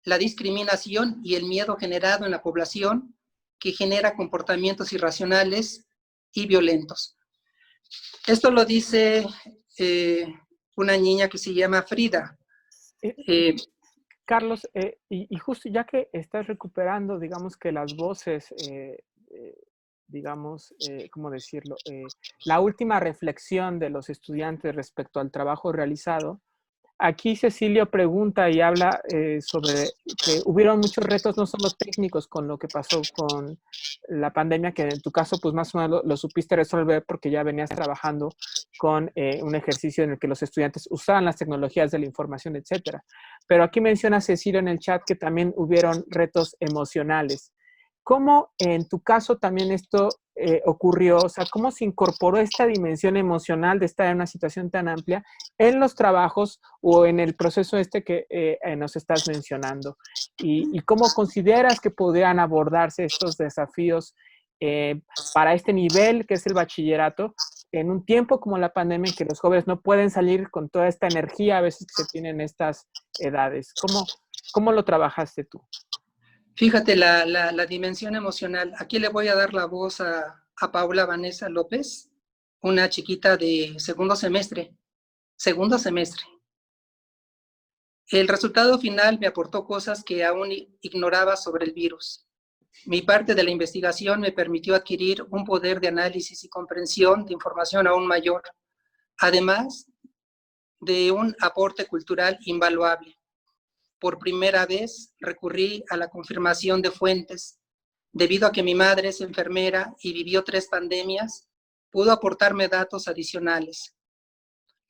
la discriminación y el miedo generado en la población que genera comportamientos irracionales y violentos. Esto lo dice una niña que se llama Frida. Carlos, y justo ya que estás recuperando, digamos que las voces, digamos, ¿cómo decirlo? La última reflexión de los estudiantes respecto al trabajo realizado, aquí Cecilio pregunta y habla sobre que hubieron muchos retos, no solo técnicos con lo que pasó con la pandemia, que en tu caso pues más o menos lo supiste resolver porque ya venías trabajando con un ejercicio en el que los estudiantes usaban las tecnologías de la información, etcétera. Pero aquí menciona Cecilio en el chat que también hubieron retos emocionales. ¿Cómo en tu caso también esto ocurrió? O sea, ¿cómo se incorporó esta dimensión emocional de estar en una situación tan amplia en los trabajos o en el proceso este que nos estás mencionando? ¿Y cómo consideras que podrían abordarse estos desafíos para este nivel que es el bachillerato en un tiempo como la pandemia en que los jóvenes no pueden salir con toda esta energía a veces que se tienen en estas edades? ¿Cómo lo trabajaste tú? Fíjate la dimensión emocional. Aquí le voy a dar la voz a Paula Vanessa López, una chiquita de segundo semestre. El resultado final me aportó cosas que aún ignoraba sobre el virus. Mi parte de la investigación me permitió adquirir un poder de análisis y comprensión de información aún mayor, además de un aporte cultural invaluable. Por primera vez recurrí a la confirmación de fuentes, debido a que mi madre es enfermera y vivió 3 pandemias, pudo aportarme datos adicionales.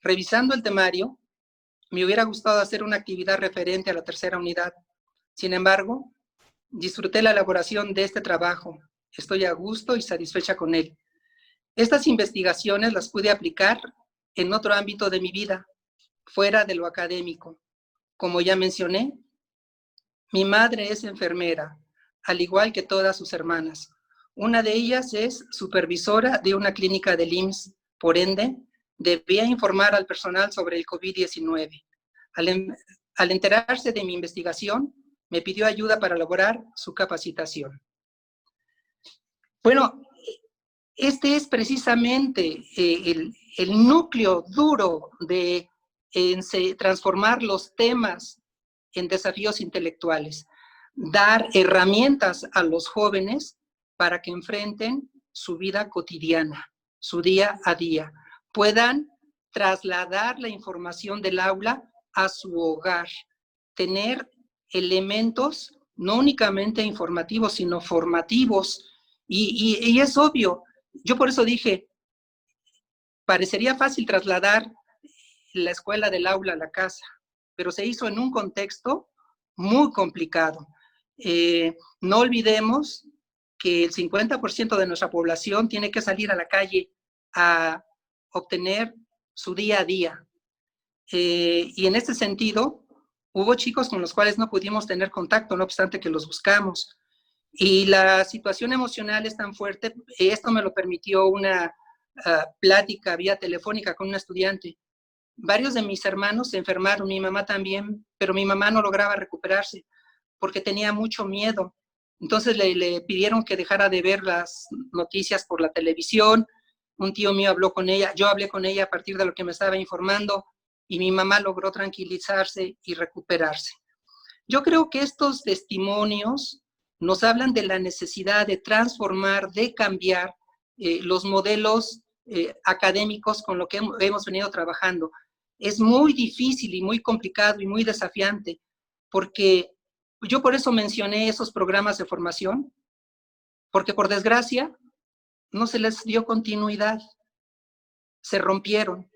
Revisando el temario, me hubiera gustado hacer una actividad referente a la tercera unidad. Sin embargo, disfruté la elaboración de este trabajo. Estoy a gusto y satisfecha con él. Estas investigaciones las pude aplicar en otro ámbito de mi vida, fuera de lo académico. Como ya mencioné, mi madre es enfermera, al igual que todas sus hermanas. Una de ellas es supervisora de una clínica del IMSS, por ende, debía informar al personal sobre el COVID-19. Al enterarse de mi investigación, me pidió ayuda para elaborar su capacitación. Bueno, este es precisamente el núcleo duro de transformar los temas en desafíos intelectuales, dar herramientas a los jóvenes para que enfrenten su vida cotidiana, su día a día, puedan trasladar la información del aula a su hogar, tener elementos no únicamente informativos, sino formativos. Y es obvio, yo por eso dije, parecería fácil trasladar la escuela del aula a la casa, pero se hizo en un contexto muy complicado. No olvidemos que el 50% de nuestra población tiene que salir a la calle a obtener su día a día. Y en este sentido, hubo chicos con los cuales no pudimos tener contacto, no obstante que los buscamos. Y la situación emocional es tan fuerte, esto me lo permitió una plática vía telefónica con un estudiante. Varios de mis hermanos se enfermaron, mi mamá también, pero mi mamá no lograba recuperarse porque tenía mucho miedo. Entonces le pidieron que dejara de ver las noticias por la televisión. Un tío mío habló con ella, yo hablé con ella a partir de lo que me estaba informando y mi mamá logró tranquilizarse y recuperarse. Yo creo que estos testimonios nos hablan de la necesidad de transformar, de cambiar los modelos académicos con lo que hemos venido trabajando. Es muy difícil y muy complicado y muy desafiante, porque yo por eso mencioné esos programas de formación, porque por desgracia no se les dio continuidad, se rompieron.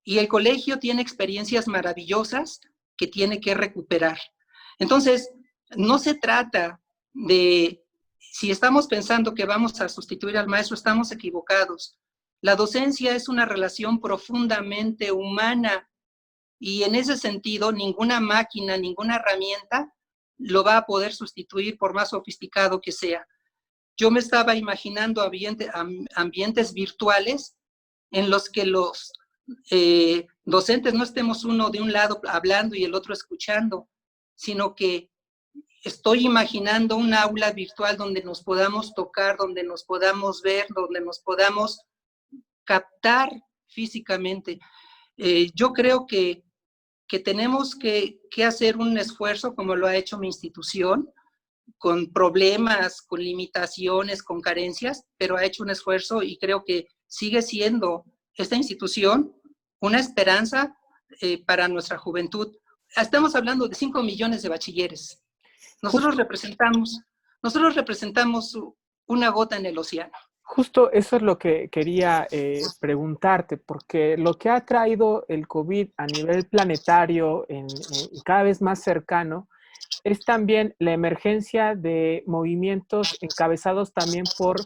Y el colegio tiene experiencias maravillosas que tiene que recuperar. Entonces, no se trata de, si estamos pensando que vamos a sustituir al maestro, estamos equivocados. La docencia es una relación profundamente humana y en ese sentido ninguna máquina, ninguna herramienta lo va a poder sustituir por más sofisticado que sea. Yo me estaba imaginando ambientes virtuales en los que los docentes no estemos uno de un lado hablando y el otro escuchando, sino que estoy imaginando un aula virtual donde nos podamos tocar, donde nos podamos ver, donde nos podamos captar físicamente. Yo creo que tenemos que hacer un esfuerzo, como lo ha hecho mi institución, con problemas, con limitaciones, con carencias, pero ha hecho un esfuerzo y creo que sigue siendo esta institución una esperanza para nuestra juventud. Estamos hablando de 5 millones de bachilleres. Nosotros representamos una gota en el océano. Justo eso es lo que quería preguntarte, porque lo que ha traído el COVID a nivel planetario y cada vez más cercano es también la emergencia de movimientos encabezados también por,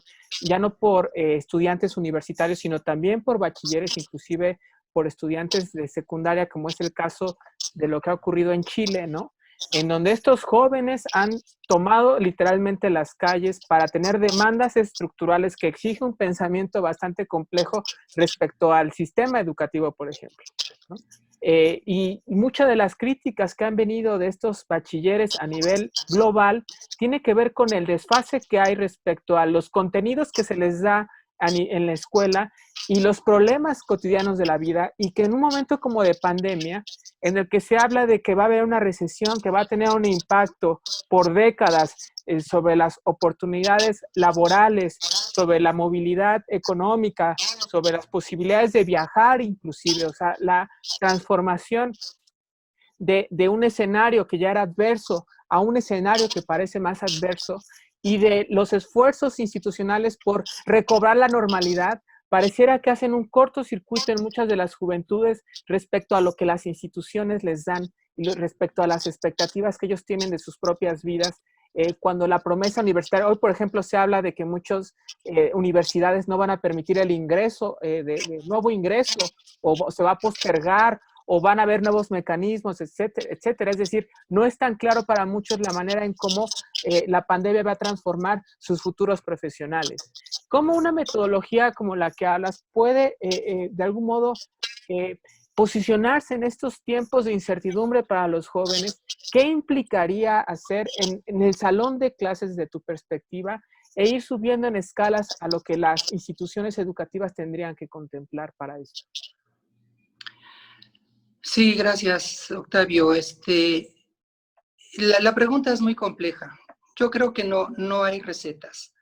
ya no por estudiantes universitarios, sino también por bachilleres, inclusive por estudiantes de secundaria, como es el caso de lo que ha ocurrido en Chile, ¿no? En donde estos jóvenes han tomado literalmente las calles para tener demandas estructurales que exigen un pensamiento bastante complejo respecto al sistema educativo, por ejemplo, ¿no? Y muchas de las críticas que han venido de estos bachilleres a nivel global tiene que ver con el desfase que hay respecto a los contenidos que se les da en la escuela y los problemas cotidianos de la vida, y que en un momento como de pandemia, en el que se habla de que va a haber una recesión que va a tener un impacto por décadas sobre las oportunidades laborales, sobre la movilidad económica, sobre las posibilidades de viajar inclusive, o sea, la transformación de un escenario que ya era adverso a un escenario que parece más adverso, y de los esfuerzos institucionales por recobrar la normalidad, pareciera que hacen un cortocircuito en muchas de las juventudes respecto a lo que las instituciones les dan y respecto a las expectativas que ellos tienen de sus propias vidas. Cuando la promesa universitaria, hoy por ejemplo se habla de que muchas universidades no van a permitir el ingreso, de nuevo ingreso, o se va a postergar, o van a haber nuevos mecanismos, etcétera, etcétera. Es decir, no es tan claro para muchos la manera en cómo la pandemia va a transformar sus futuros profesionales. ¿Cómo una metodología como la que hablas puede, de algún modo, posicionarse en estos tiempos de incertidumbre para los jóvenes? ¿Qué implicaría hacer en el salón de clases de tu perspectiva e ir subiendo en escalas a lo que las instituciones educativas tendrían que contemplar para esto? Sí, gracias, Octavio. La pregunta es muy compleja. Yo creo que no hay recetas.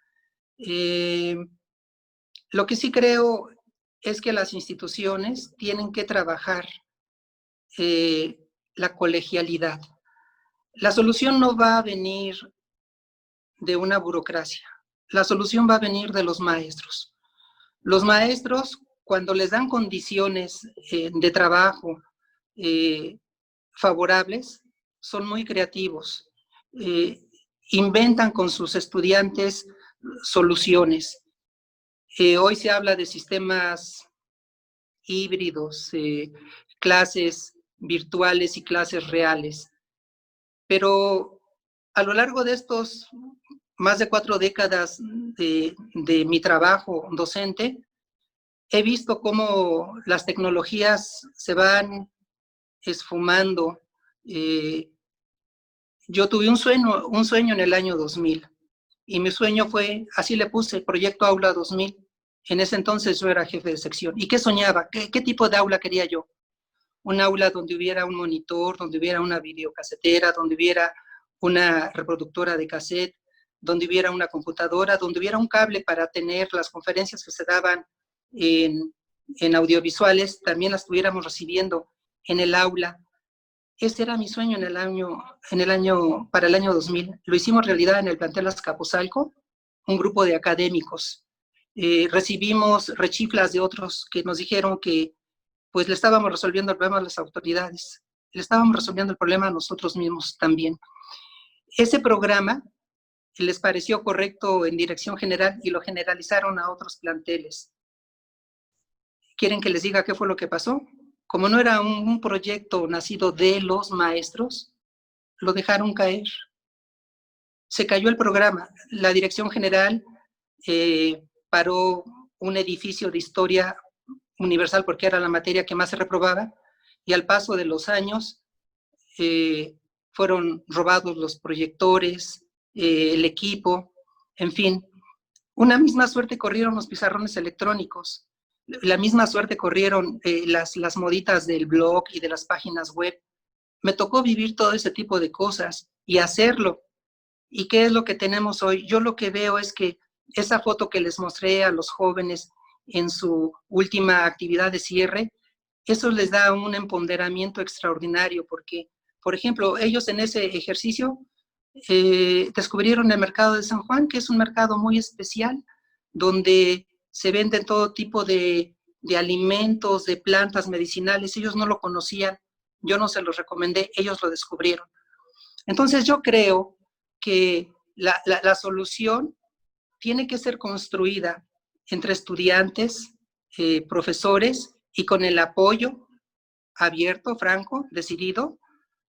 Lo que sí creo es que las instituciones tienen que trabajar la colegialidad. La solución no va a venir de una burocracia. La solución va a venir de los maestros. Los maestros, cuando les dan condiciones de trabajo favorables, son muy creativos. Inventan con sus estudiantes soluciones. Hoy se habla de sistemas híbridos, clases virtuales y clases reales, pero a lo largo de estos más de 4 décadas de mi trabajo docente, he visto cómo las tecnologías se van esfumando. Yo tuve un sueño en el año 2000 y mi sueño fue, así le puse, Proyecto Aula 2000. En ese entonces yo era jefe de sección. ¿Y qué soñaba? ¿Qué tipo de aula quería yo? Un aula donde hubiera un monitor, donde hubiera una videocasetera, donde hubiera una reproductora de cassette, donde hubiera una computadora, donde hubiera un cable para tener las conferencias que se daban en audiovisuales, también las estuviéramos recibiendo en el aula. Ese era mi sueño para el año 2000. Lo hicimos realidad en el plantel Azcapotzalco, un grupo de académicos. Recibimos rechiflas de otros que nos dijeron que pues le estábamos resolviendo el problema a las autoridades, le estábamos resolviendo el problema a nosotros mismos también. Ese programa les pareció correcto en dirección general y lo generalizaron a otros planteles. ¿Quieren que les diga qué fue lo que pasó? Como no era un proyecto nacido de los maestros, lo dejaron caer. Se cayó el programa. La dirección general paró un edificio de historia universal porque era la materia que más se reprobaba, y al paso de los años fueron robados los proyectores, el equipo, en fin. Una misma suerte corrieron los pizarrones electrónicos, la misma suerte corrieron las moditas del blog y de las páginas web. Me tocó vivir todo ese tipo de cosas y hacerlo. ¿Y qué es lo que tenemos hoy? Yo lo que veo es que esa foto que les mostré a los jóvenes en su última actividad de cierre, eso les da un empoderamiento extraordinario porque, por ejemplo, ellos en ese ejercicio descubrieron el mercado de San Juan, que es un mercado muy especial, donde se venden todo tipo de alimentos, de plantas medicinales. Ellos no lo conocían, yo no se los recomendé, ellos lo descubrieron. Entonces yo creo que la solución tiene que ser construida entre estudiantes, profesores y con el apoyo abierto, franco, decidido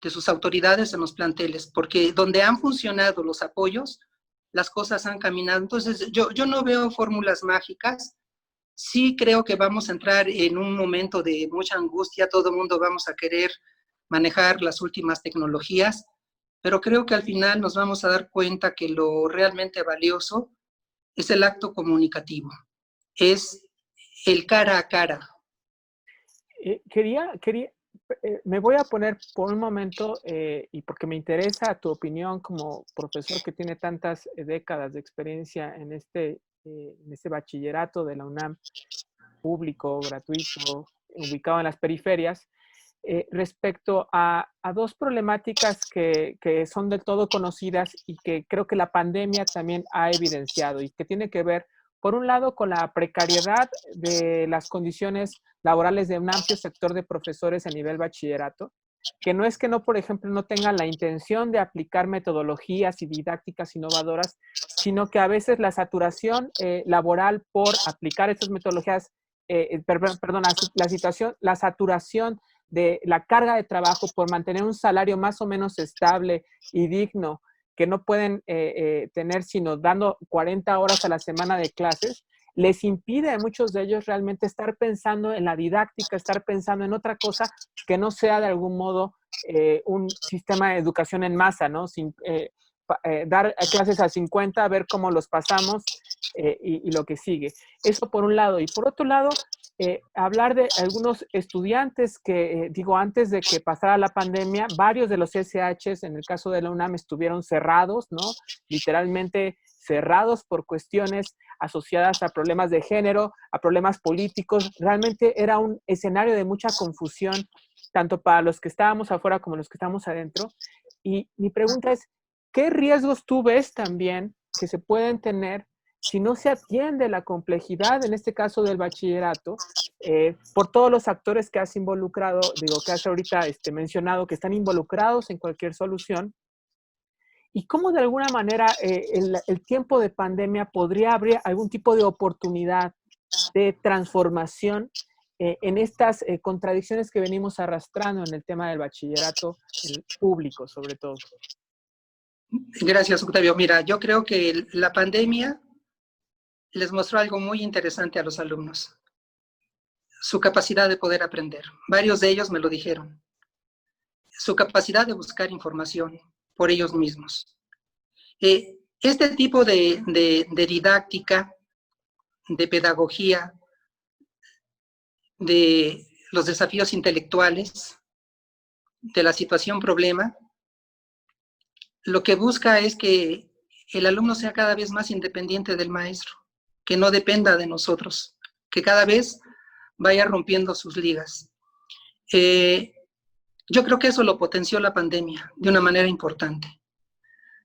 de sus autoridades en los planteles, porque donde han funcionado los apoyos, las cosas han caminado. Entonces yo no veo fórmulas mágicas. Sí creo que vamos a entrar en un momento de mucha angustia, todo el mundo vamos a querer manejar las últimas tecnologías, pero creo que al final nos vamos a dar cuenta que lo realmente valioso es el acto comunicativo, es el cara a cara. Me voy a poner por un momento, y porque me interesa tu opinión como profesor que tiene tantas décadas de experiencia en este bachillerato de la UNAM, público, gratuito, ubicado en las periferias. respecto a dos problemáticas que son del todo conocidas y que creo que la pandemia también ha evidenciado y que tiene que ver, por un lado, con la precariedad de las condiciones laborales de un amplio sector de profesores a nivel bachillerato, que no es que no, por ejemplo, no tengan la intención de aplicar metodologías y didácticas innovadoras, sino que a veces la saturación laboral por aplicar estas metodologías, perdona, la saturación de la carga de trabajo por mantener un salario más o menos estable y digno, que no pueden tener sino dando 40 horas a la semana de clases, les impide a muchos de ellos realmente estar pensando en la didáctica, estar pensando en otra cosa que no sea de algún modo un sistema de educación en masa, ¿no? Dar clases a 50, ver cómo los pasamos y lo que sigue. Eso por un lado. Y por otro lado, hablar de algunos estudiantes que, digo, antes de que pasara la pandemia, varios de los SHs, en el caso de la UNAM, estuvieron cerrados, ¿no? Literalmente cerrados por cuestiones asociadas a problemas de género, a problemas políticos. Realmente era un escenario de mucha confusión, tanto para los que estábamos afuera como los que estamos adentro. Y mi pregunta es, ¿qué riesgos tú ves también que se pueden tener si no se atiende la complejidad, en este caso del bachillerato, por todos los actores que has involucrado, digo, que has ahorita mencionado, que están involucrados en cualquier solución? ¿Y cómo de alguna manera el tiempo de pandemia podría abrir algún tipo de oportunidad de transformación en estas contradicciones que venimos arrastrando en el tema del bachillerato público, sobre todo? Gracias, Octavio. Mira, yo creo que la pandemia les mostró algo muy interesante a los alumnos, su capacidad de poder aprender. Varios de ellos me lo dijeron. Su capacidad de buscar información por ellos mismos. Este tipo de didáctica, de pedagogía, de los desafíos intelectuales, de la situación problema, lo que busca es que el alumno sea cada vez más independiente del maestro, que no dependa de nosotros, que cada vez vaya rompiendo sus ligas. Yo creo que eso lo potenció la pandemia de una manera importante.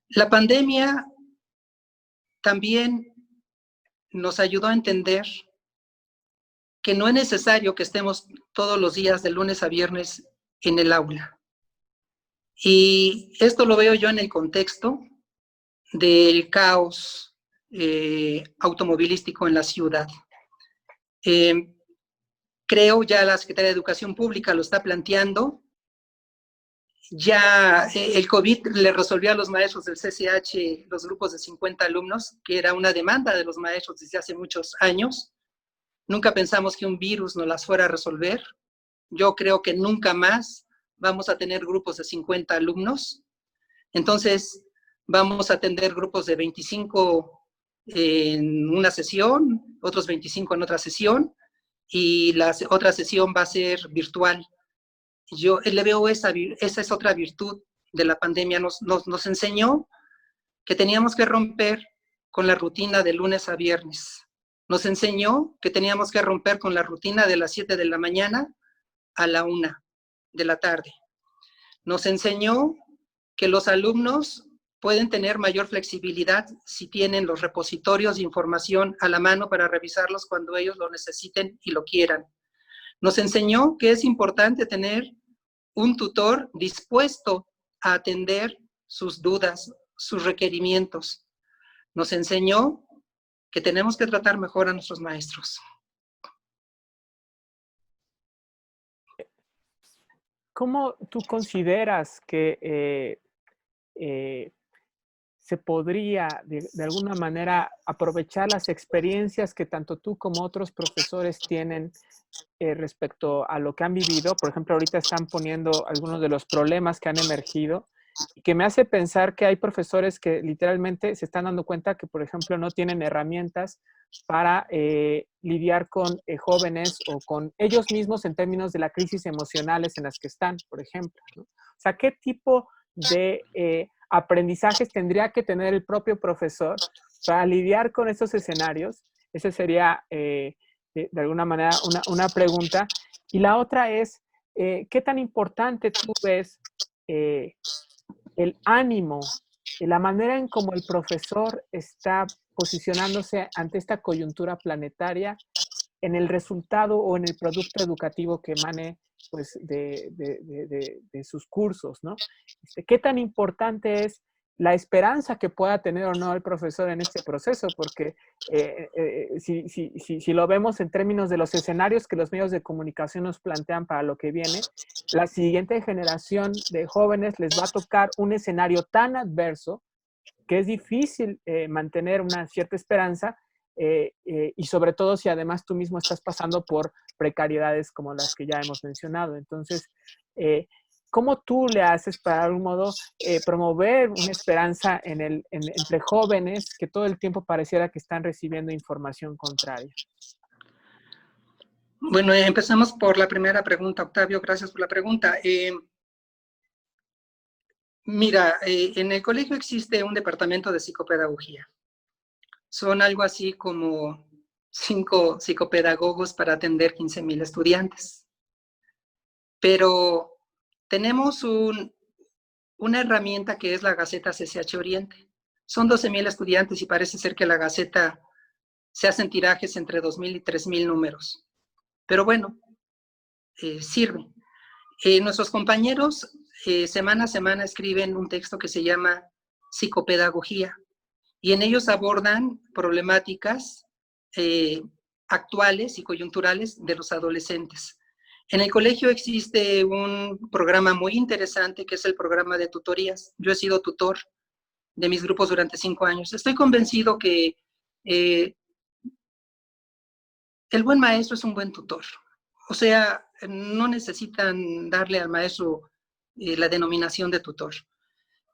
La pandemia también nos ayudó a entender que no es necesario que estemos todos los días de lunes a viernes en el aula. Y esto lo veo yo en el contexto del caos automovilístico en la ciudad. Creo ya la Secretaría de Educación Pública lo está planteando. Ya el COVID le resolvió a los maestros del CCH los grupos de 50 alumnos, que era una demanda de los maestros desde hace muchos años. Nunca pensamos que un virus nos las fuera a resolver. Yo creo que nunca más vamos a tener grupos de 50 alumnos. Entonces, vamos a tener grupos de 25 en una sesión, otros 25 en otra sesión, y la otra sesión va a ser virtual. Yo le veo esa es otra virtud de la pandemia. Nos enseñó que teníamos que romper con la rutina de lunes a viernes. Nos enseñó que teníamos que romper con la rutina de las 7 de la mañana a la 1 de la tarde. Nos enseñó que los alumnos pueden tener mayor flexibilidad si tienen los repositorios de información a la mano para revisarlos cuando ellos lo necesiten y lo quieran. Nos enseñó que es importante tener un tutor dispuesto a atender sus dudas, sus requerimientos. Nos enseñó que tenemos que tratar mejor a nuestros maestros. ¿Cómo tú consideras que se podría de alguna manera aprovechar las experiencias que tanto tú como otros profesores tienen respecto a lo que han vivido? Por ejemplo, ahorita están poniendo algunos de los problemas que han emergido y que me hace pensar que hay profesores que literalmente se están dando cuenta que, por ejemplo, no tienen herramientas para lidiar con jóvenes o con ellos mismos en términos de la crisis emocionales en las que están, por ejemplo, ¿no? O sea, ¿qué tipo de aprendizajes tendría que tener el propio profesor para lidiar con estos escenarios? Esa sería, de alguna manera, una pregunta. Y la otra es, ¿qué tan importante tú ves el ánimo, la manera en cómo el profesor está posicionándose ante esta coyuntura planetaria en el resultado o en el producto educativo que emane pues, de sus cursos, ¿no? ¿Qué tan importante es la esperanza que pueda tener o no el profesor en este proceso? Porque si lo vemos en términos de los escenarios que los medios de comunicación nos plantean para lo que viene, la siguiente generación de jóvenes les va a tocar un escenario tan adverso que es difícil mantener una cierta esperanza y sobre todo si además tú mismo estás pasando por precariedades como las que ya hemos mencionado. Entonces, ¿cómo tú le haces para, de algún modo, promover una esperanza entre jóvenes que todo el tiempo pareciera que están recibiendo información contraria? Bueno, empezamos por la primera pregunta, Octavio, gracias por la pregunta. Mira, en el colegio existe un departamento de psicopedagogía. Son algo así como 5 psicopedagogos para atender 15,000 estudiantes. Pero tenemos una herramienta que es la Gaceta CCH Oriente. Son 12,000 estudiantes y parece ser que la Gaceta se hacen tirajes entre 2,000 y 3,000 números. Pero bueno, sirve. Nuestros compañeros semana a semana escriben un texto que se llama Psicopedagogía y en ellos abordan problemáticas actuales y coyunturales de los adolescentes. En el colegio existe un programa muy interesante que es el programa de tutorías. Yo he sido tutor de mis grupos durante 5 años. Estoy convencido que el buen maestro es un buen tutor. O sea, no necesitan darle al maestro la denominación de tutor.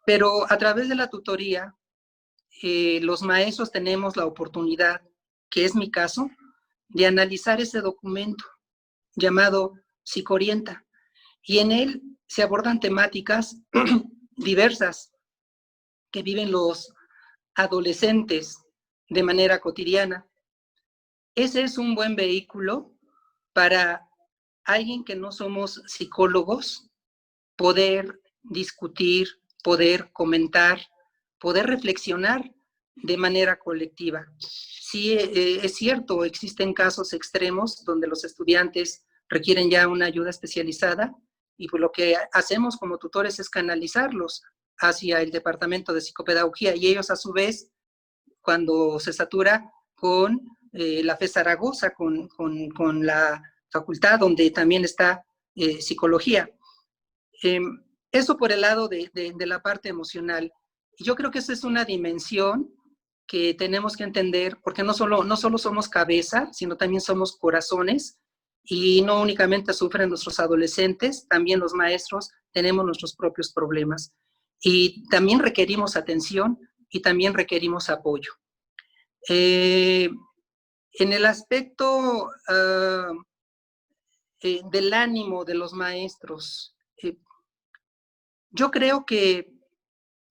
Pero a través de la tutoría, los maestros tenemos la oportunidad, que es mi caso, de analizar ese documento llamado Psicoorienta. Y en él se abordan temáticas diversas que viven los adolescentes de manera cotidiana. Ese es un buen vehículo para alguien que no somos psicólogos, poder discutir, poder comentar, poder reflexionar de manera colectiva. Sí, es cierto, existen casos extremos donde los estudiantes requieren ya una ayuda especializada y pues lo que hacemos como tutores es canalizarlos hacia el departamento de psicopedagogía y ellos a su vez, cuando se satura con la FES Zaragoza, con la facultad donde también está psicología. Eso por el lado de la parte emocional. Y yo creo que esa es una dimensión que tenemos que entender, porque no solo somos cabeza, sino también somos corazones, y no únicamente sufren nuestros adolescentes, también los maestros tenemos nuestros propios problemas. Y también requerimos atención y también requerimos apoyo. En el aspecto del ánimo de los maestros, yo creo que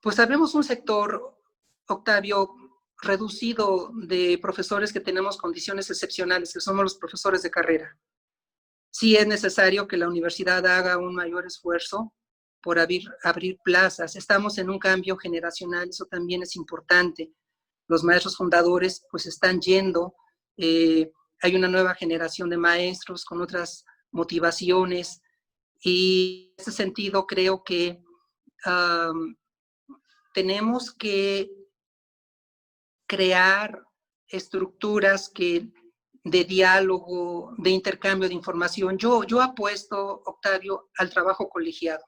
pues sabemos un sector, Octavio, reducido de profesores que tenemos condiciones excepcionales, que somos los profesores de carrera. Sí es necesario que la universidad haga un mayor esfuerzo por abrir plazas. Estamos en un cambio generacional, eso también es importante. Los maestros fundadores pues están yendo, hay una nueva generación de maestros con otras motivaciones y en ese sentido creo que tenemos que crear estructuras de diálogo, de intercambio de información. Yo apuesto, Octavio, al trabajo colegiado,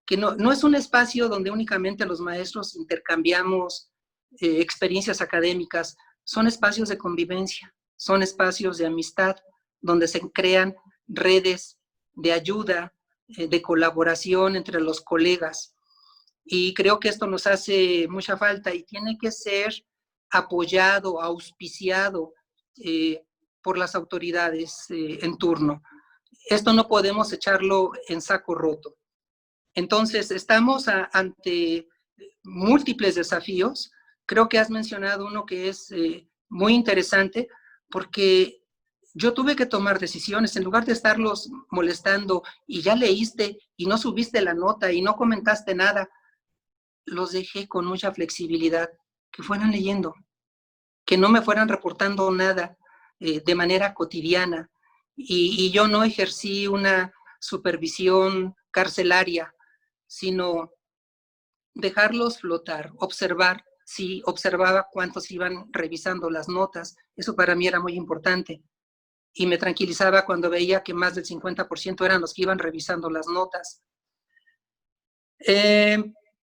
que no es un espacio donde únicamente los maestros intercambiamos experiencias académicas, son espacios de convivencia, son espacios de amistad, donde se crean redes de ayuda, de colaboración entre los colegas. Y creo que esto nos hace mucha falta y tiene que ser apoyado, auspiciado por las autoridades en turno. Esto no podemos echarlo en saco roto. Entonces, estamos ante múltiples desafíos. Creo que has mencionado uno que es muy interesante porque yo tuve que tomar decisiones, en lugar de estarlos molestando y ya leíste y no subiste la nota y no comentaste nada, los dejé con mucha flexibilidad, que fueran leyendo, que no me fueran reportando nada de manera cotidiana. Y yo no ejercí una supervisión carcelaria, sino dejarlos flotar, observar. Si observaba cuántos iban revisando las notas, eso para mí era muy importante. Y me tranquilizaba cuando veía que más del 50% eran los que iban revisando las notas.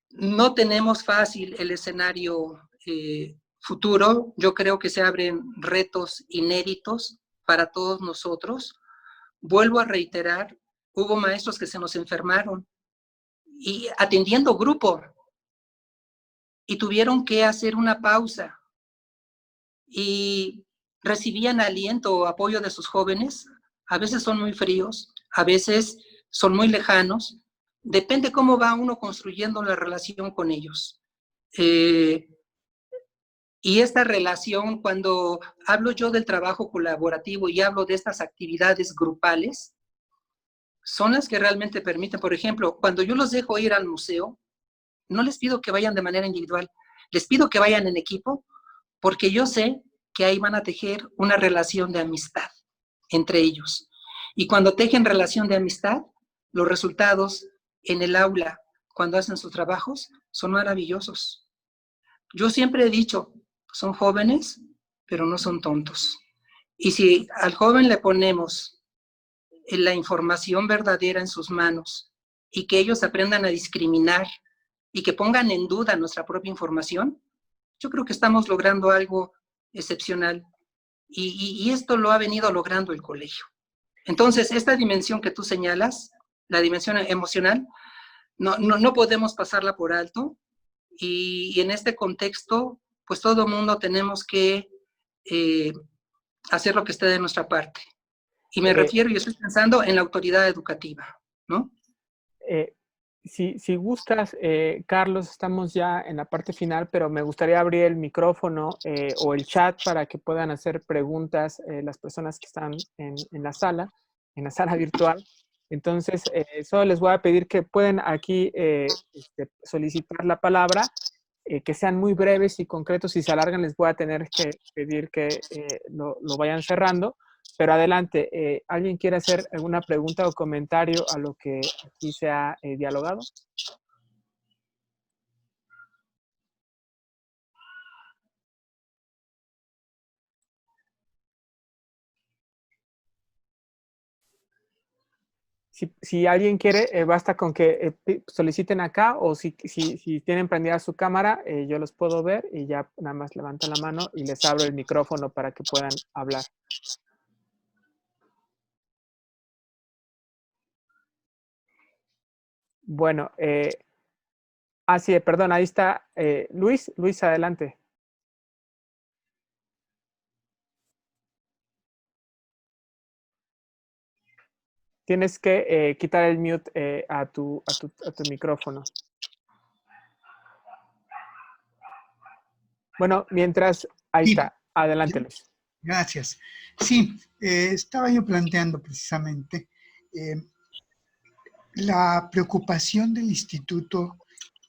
No tenemos fácil el escenario futuro. Yo creo que se abren retos inéditos para todos nosotros. Vuelvo a reiterar, hubo maestros que se nos enfermaron y atendiendo grupo y tuvieron que hacer una pausa y recibían aliento o apoyo de sus jóvenes. A veces son muy fríos, a veces son muy lejanos. Depende cómo va uno construyendo la relación con ellos. Y esta relación, cuando hablo yo del trabajo colaborativo y hablo de estas actividades grupales, son las que realmente permiten, por ejemplo, cuando yo los dejo ir al museo, no les pido que vayan de manera individual, les pido que vayan en equipo, porque yo sé que ahí van a tejer una relación de amistad entre ellos. Y cuando tejen relación de amistad, los resultados en el aula, cuando hacen sus trabajos, son maravillosos. Yo siempre he dicho, son jóvenes, pero no son tontos. Y si al joven le ponemos la información verdadera en sus manos y que ellos aprendan a discriminar y que pongan en duda nuestra propia información, yo creo que estamos logrando algo excepcional. Y esto lo ha venido logrando el colegio. Entonces, esta dimensión que tú señalas, la dimensión emocional, no podemos pasarla por alto. Y en este contexto, pues todo el mundo tenemos que hacer lo que esté de nuestra parte. Y me refiero, y estoy pensando en la autoridad educativa, ¿no? Si gustas, Carlos, estamos ya en la parte final, pero me gustaría abrir el micrófono o el chat para que puedan hacer preguntas las personas que están en la sala virtual. Entonces, solo les voy a pedir que pueden aquí solicitar la palabra, que sean muy breves y concretos. Si se alargan, les voy a tener que pedir que lo vayan cerrando. Pero adelante, ¿alguien quiere hacer alguna pregunta o comentario a lo que aquí se ha dialogado? Si alguien quiere, basta con que soliciten acá, o si tienen prendida su cámara, yo los puedo ver y ya nada más levantan la mano y les abro el micrófono para que puedan hablar. Bueno, sí, perdón, ahí está Luis. Luis, adelante. Tienes que quitar el mute a tu micrófono. Bueno, mientras, ahí está. Adelante, Luis. Gracias. Sí, estaba yo planteando precisamente la preocupación del instituto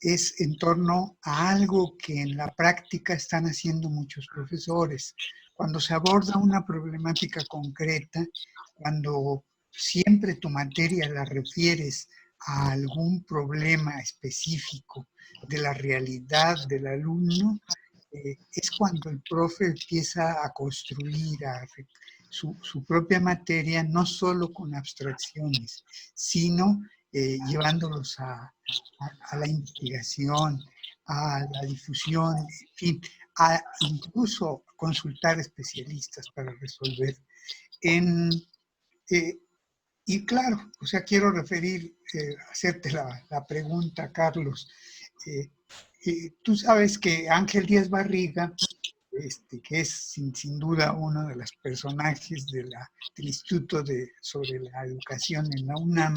es en torno a algo que en la práctica están haciendo muchos profesores. Cuando se aborda una problemática concreta, cuando siempre tu materia la refieres a algún problema específico de la realidad del alumno, es cuando el profe empieza a construir su propia materia, no solo con abstracciones, sino llevándolos a la investigación, a la difusión, en fin, a incluso consultar especialistas para resolver. Y claro, o sea, quiero hacerte la pregunta, Carlos. Tú sabes que Ángel Díaz Barriga, que es sin duda uno de los personajes del Instituto sobre la Educación en la UNAM,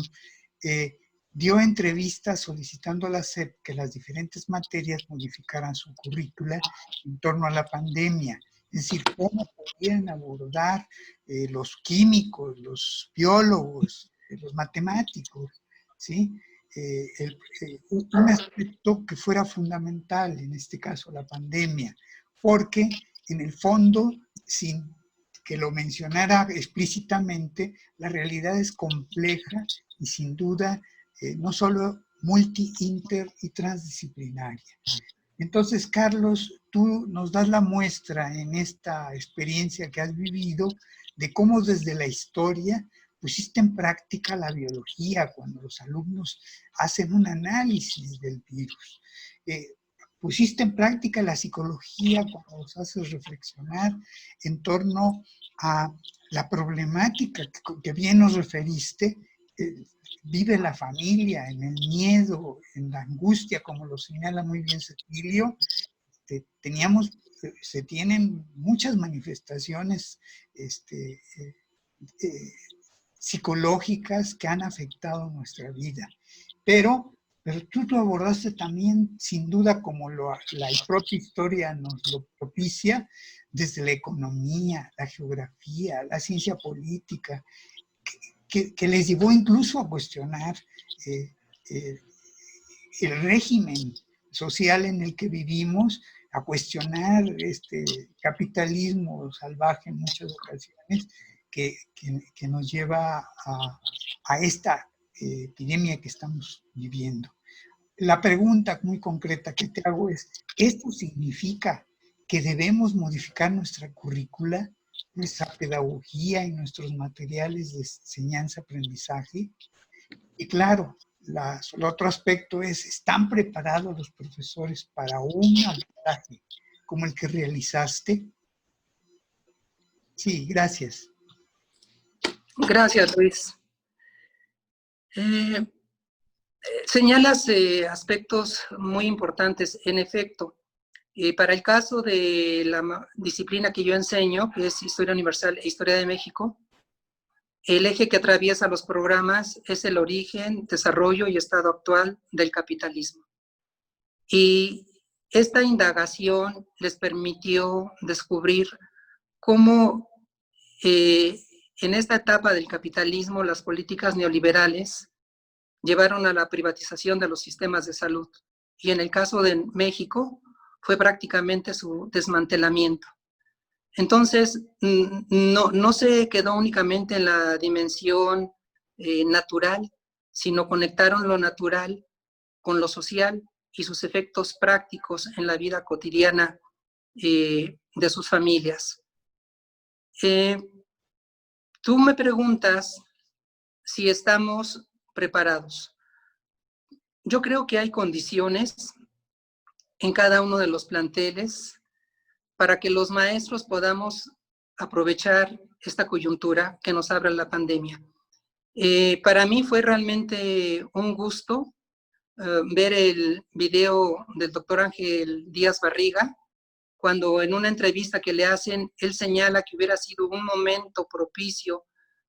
dio entrevistas solicitando a la SEP que las diferentes materias modificaran su currícula en torno a la pandemia Es decir, cómo podían abordar los químicos, los biólogos, los matemáticos, ¿sí? Un aspecto que fuera fundamental, en este caso la pandemia, porque en el fondo, sin que lo mencionara explícitamente, la realidad es compleja y sin duda no solo multi, inter y transdisciplinaria. Entonces, Carlos, tú nos das la muestra en esta experiencia que has vivido de cómo desde la historia pusiste en práctica la biología cuando los alumnos hacen un análisis del virus. Pusiste en práctica la psicología cuando los haces reflexionar en torno a la problemática que bien nos referiste, vive la familia, en el miedo, en la angustia, como lo señala muy bien Cecilio. Se tienen muchas manifestaciones psicológicas que han afectado nuestra vida. Pero tú lo abordaste también, sin duda, como la propia historia nos lo propicia, desde la economía, la geografía, la ciencia política, que les llevó incluso a cuestionar el régimen social en el que vivimos, a cuestionar este capitalismo salvaje en muchas ocasiones que nos lleva a esta epidemia que estamos viviendo. La pregunta muy concreta que te hago es, ¿esto significa que debemos modificar nuestra currícula, nuestra pedagogía y nuestros materiales de enseñanza-aprendizaje? Y claro, el otro aspecto es, ¿están preparados los profesores para un abordaje como el que realizaste? Sí, gracias. Gracias, Luis. Señalas aspectos muy importantes. En efecto, para el caso de la disciplina que yo enseño, que es Historia Universal e Historia de México, el eje que atraviesa los programas es el origen, desarrollo y estado actual del capitalismo. Y esta indagación les permitió descubrir cómo en esta etapa del capitalismo las políticas neoliberales llevaron a la privatización de los sistemas de salud. Y en el caso de México fue prácticamente su desmantelamiento. Entonces, no se quedó únicamente en la dimensión natural, sino conectaron lo natural con lo social y sus efectos prácticos en la vida cotidiana de sus familias. Tú me preguntas si estamos preparados. Yo creo que hay condiciones en cada uno de los planteles para que los maestros podamos aprovechar esta coyuntura que nos abre la pandemia. Para mí fue realmente un gusto ver el video del doctor Ángel Díaz Barriga, cuando en una entrevista que le hacen, él señala que hubiera sido un momento propicio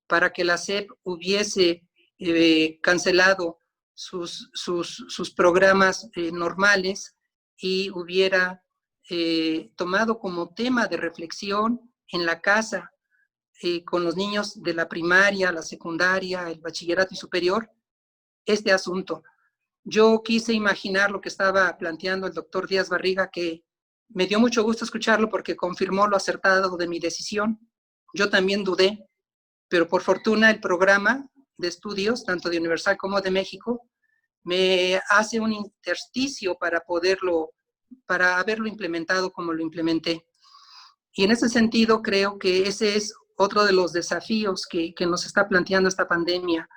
para que la SEP hubiese cancelado sus programas normales y hubiera tomado como tema de reflexión en la casa con los niños de la primaria, la secundaria, el bachillerato y superior, este asunto. Yo quise imaginar lo que estaba planteando el doctor Díaz Barriga, que me dio mucho gusto escucharlo porque confirmó lo acertado de mi decisión. Yo también dudé, pero por fortuna el programa de estudios, tanto de Universal como de México, me hace un intersticio para haberlo implementado como lo implementé. Y en ese sentido creo que ese es otro de los desafíos que nos está planteando esta pandemia.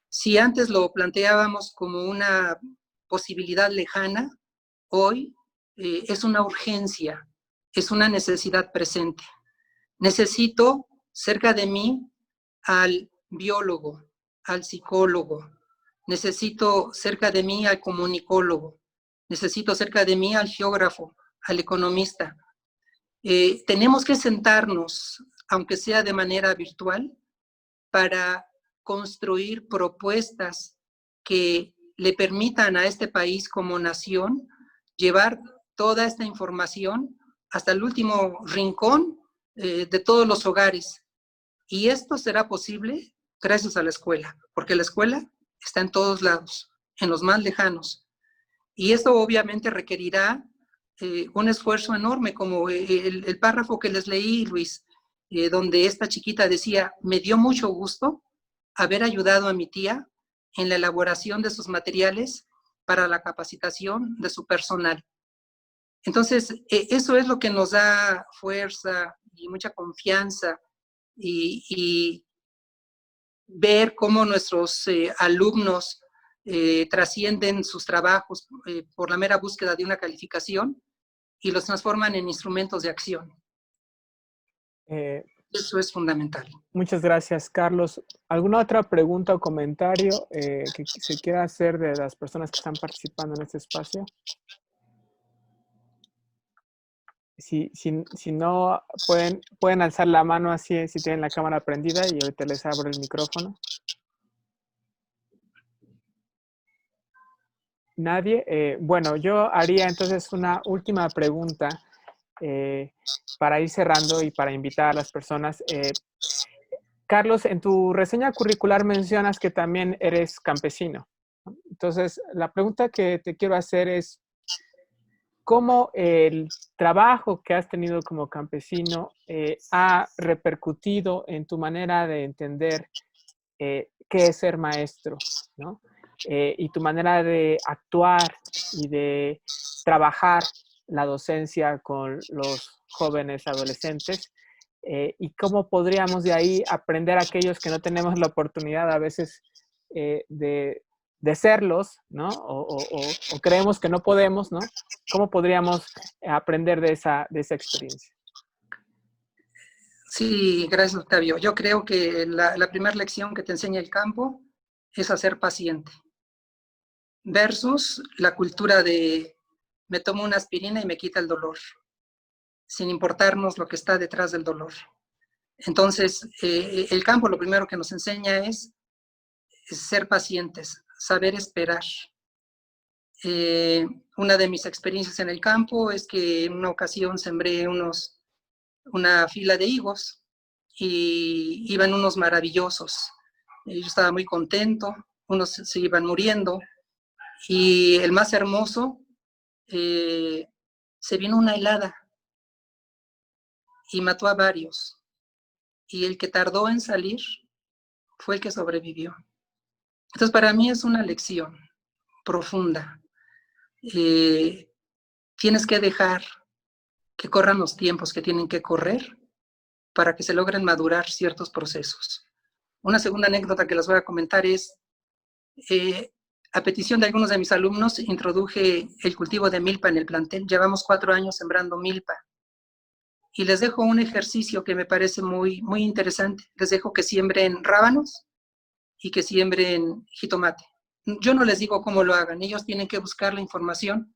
Si antes lo planteábamos como una posibilidad lejana, hoy es una urgencia, es una necesidad presente. Necesito cerca de mí al biólogo, al psicólogo, necesito cerca de mí al comunicólogo, necesito cerca de mí al geógrafo, al economista. Tenemos que sentarnos, aunque sea de manera virtual, para construir propuestas que le permitan a este país como nación llevar toda esta información hasta el último rincón de todos los hogares. Y esto será posible gracias a la escuela, porque la escuela está en todos lados, en los más lejanos. Y esto obviamente requerirá un esfuerzo enorme, como el párrafo que les leí, Luis, donde esta chiquita decía: me dio mucho gusto haber ayudado a mi tía en la elaboración de sus materiales para la capacitación de su personal. Entonces, eso es lo que nos da fuerza y mucha confianza, y ver cómo nuestros alumnos trascienden sus trabajos por la mera búsqueda de una calificación y los transforman en instrumentos de acción. Eso es fundamental. Muchas gracias, Carlos. ¿Alguna otra pregunta o comentario que se quiera hacer de las personas que están participando en este espacio? Si no, pueden alzar la mano así, si tienen la cámara prendida, y ahorita les abro el micrófono. ¿Nadie? Bueno, yo haría entonces una última pregunta para ir cerrando y para invitar a las personas. Carlos, en tu reseña curricular mencionas que también eres campesino. Entonces, la pregunta que te quiero hacer es: ¿cómo el trabajo que has tenido como campesino ha repercutido en tu manera de entender qué es ser maestro, ¿no? Y tu manera de actuar y de trabajar la docencia con los jóvenes adolescentes? Y cómo podríamos de ahí aprender aquellos que no tenemos la oportunidad a veces de serlos, ¿no? O creemos que no podemos, ¿no? ¿Cómo podríamos aprender de esa experiencia? Sí, gracias, Octavio. Yo creo que la primera lección que te enseña el campo es a ser paciente, versus la cultura de me tomo una aspirina y me quita el dolor, sin importarnos lo que está detrás del dolor. Entonces, el campo lo primero que nos enseña es ser pacientes, saber esperar. Una de mis experiencias en el campo es que en una ocasión sembré una fila de higos y iban unos maravillosos. Yo estaba muy contento, unos se iban muriendo, y el más hermoso, se vino una helada y mató a varios. Y el que tardó en salir fue el que sobrevivió. Entonces, para mí es una lección profunda. Tienes que dejar que corran los tiempos que tienen que correr para que se logren madurar ciertos procesos. Una segunda anécdota que les voy a comentar es, a petición de algunos de mis alumnos, introduje el cultivo de milpa en el plantel. Llevamos 4 años sembrando milpa. Y les dejo un ejercicio que me parece muy, muy interesante. Les dejo que siembren rábanos y que siembren jitomate. Yo no les digo cómo lo hagan, ellos tienen que buscar la información.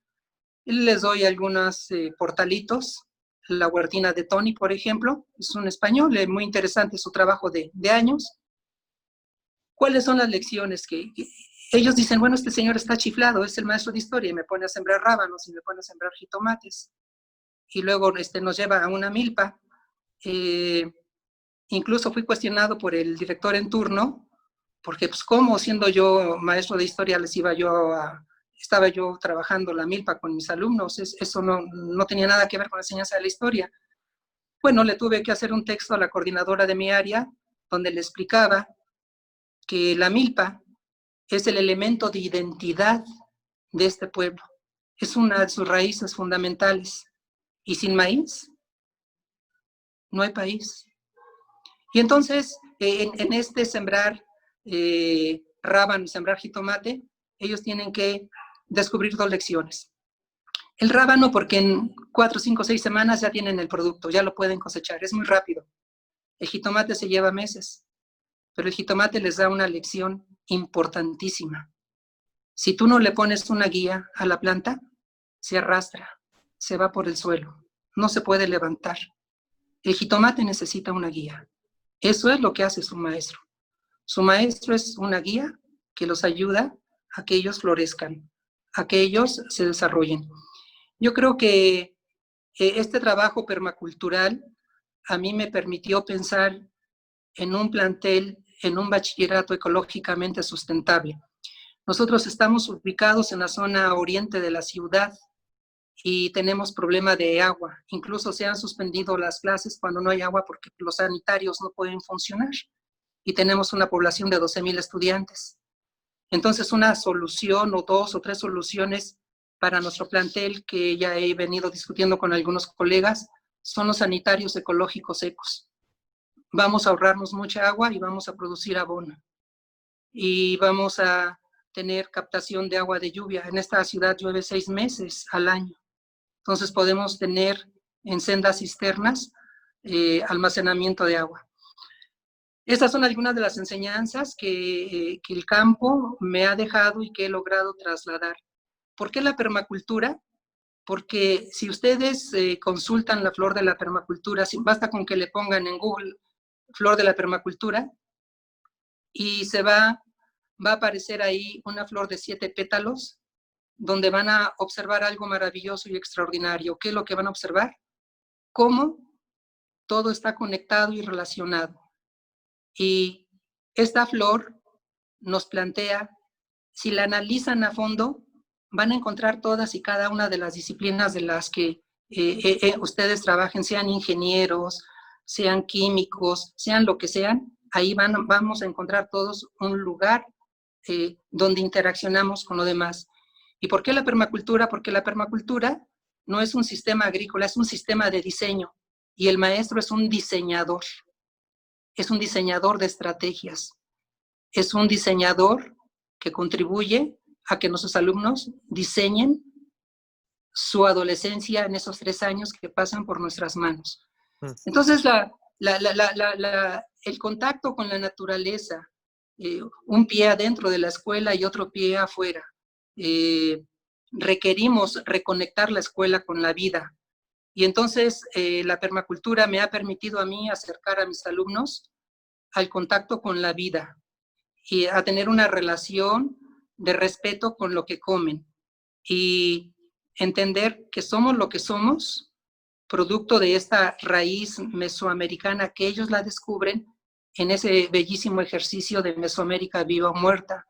Les doy algunos portalitos. La Huertina de Tony, por ejemplo, es un español, muy interesante su trabajo de años. ¿Cuáles son las lecciones que ellos dicen? Bueno, este señor está chiflado, es el maestro de historia, y me pone a sembrar rábanos y me pone a sembrar jitomates. Y luego nos lleva a una milpa. Incluso fui cuestionado por el director en turno, porque pues cómo, siendo yo maestro de historia, estaba yo trabajando la milpa con mis alumnos. Eso no tenía nada que ver con la enseñanza de la historia. Bueno, le tuve que hacer un texto a la coordinadora de mi área, donde le explicaba que la milpa es el elemento de identidad de este pueblo. Es una de sus raíces fundamentales. Y sin maíz, no hay país. Y entonces, en este sembrar rábano y sembrar jitomate, ellos tienen que descubrir 2 lecciones. El rábano, porque en 4, 5, 6 semanas ya tienen el producto, ya lo pueden cosechar, es muy rápido. El jitomate se lleva meses, pero el jitomate les da una lección importantísima. Si tú no le pones una guía a la planta, se arrastra, se va por el suelo, no se puede levantar. El jitomate necesita una guía. Eso es lo que hace su maestro. Su maestro es una guía que los ayuda a que ellos florezcan, a que ellos se desarrollen. Yo creo que Este trabajo permacultural a mí me permitió pensar en un plantel, en un bachillerato ecológicamente sustentable. Nosotros estamos ubicados en la zona oriente de la ciudad y tenemos problema de agua. Incluso se han suspendido las clases cuando no hay agua porque los sanitarios no pueden funcionar. Y tenemos una población de 12,000 estudiantes. Entonces, una solución o 2 o 3 soluciones para nuestro plantel que ya he venido discutiendo con algunos colegas son los sanitarios ecológicos secos. Vamos a ahorrarnos mucha agua y vamos a producir abono. Y vamos a tener captación de agua de lluvia. En esta ciudad llueve 6 meses al año. Entonces podemos tener en sendas cisternas almacenamiento de agua. Estas son algunas de las enseñanzas que el campo me ha dejado y que he logrado trasladar. ¿Por qué la permacultura? Porque si ustedes consultan la flor de la permacultura, basta con que le pongan en Google flor de la permacultura y va a aparecer ahí una flor de 7 pétalos donde van a observar algo maravilloso y extraordinario. ¿Qué es lo que van a observar? Cómo todo está conectado y relacionado. Y esta flor nos plantea, si la analizan a fondo, van a encontrar todas y cada una de las disciplinas de las que ustedes trabajen, sean ingenieros, sean químicos, sean lo que sean, ahí vamos a encontrar todos un lugar donde interaccionamos con lo demás. ¿Y por qué la permacultura? Porque la permacultura no es un sistema agrícola, es un sistema de diseño. Y el maestro es un diseñador de estrategias. Es un diseñador que contribuye a que nuestros alumnos diseñen su adolescencia en esos 3 años que pasan por nuestras manos. Entonces, el contacto con la naturaleza, un pie adentro de la escuela y otro pie afuera, requerimos reconectar la escuela con la vida. Y entonces la permacultura me ha permitido a mí acercar a mis alumnos al contacto con la vida y a tener una relación de respeto con lo que comen y entender que somos lo que somos, producto de esta raíz mesoamericana que ellos la descubren en ese bellísimo ejercicio de Mesoamérica viva o muerta.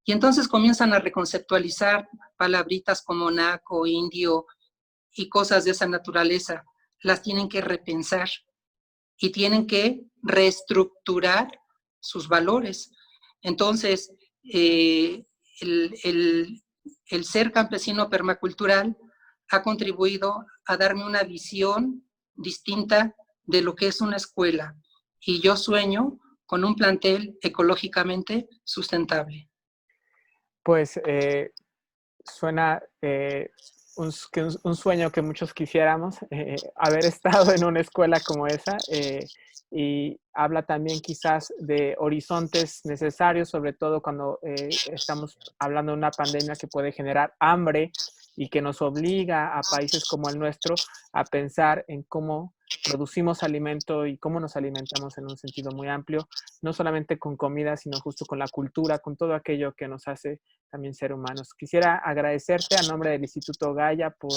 Y entonces comienzan a reconceptualizar palabritas como naco, indio y cosas de esa naturaleza. Las tienen que repensar y tienen que reestructurar sus valores. Entonces, el ser campesino permacultural ha contribuido a darme una visión distinta de lo que es una escuela. Y yo sueño con un plantel ecológicamente sustentable. Pues suena un sueño que muchos quisiéramos, haber estado en una escuela como esa, y habla también quizás de horizontes necesarios, sobre todo cuando estamos hablando de una pandemia que puede generar hambre y que nos obliga a países como el nuestro a pensar en cómo producimos alimento y cómo nos alimentamos en un sentido muy amplio, no solamente con comida, sino justo con la cultura, con todo aquello que nos hace también ser humanos. Quisiera agradecerte a nombre del Instituto Gaia por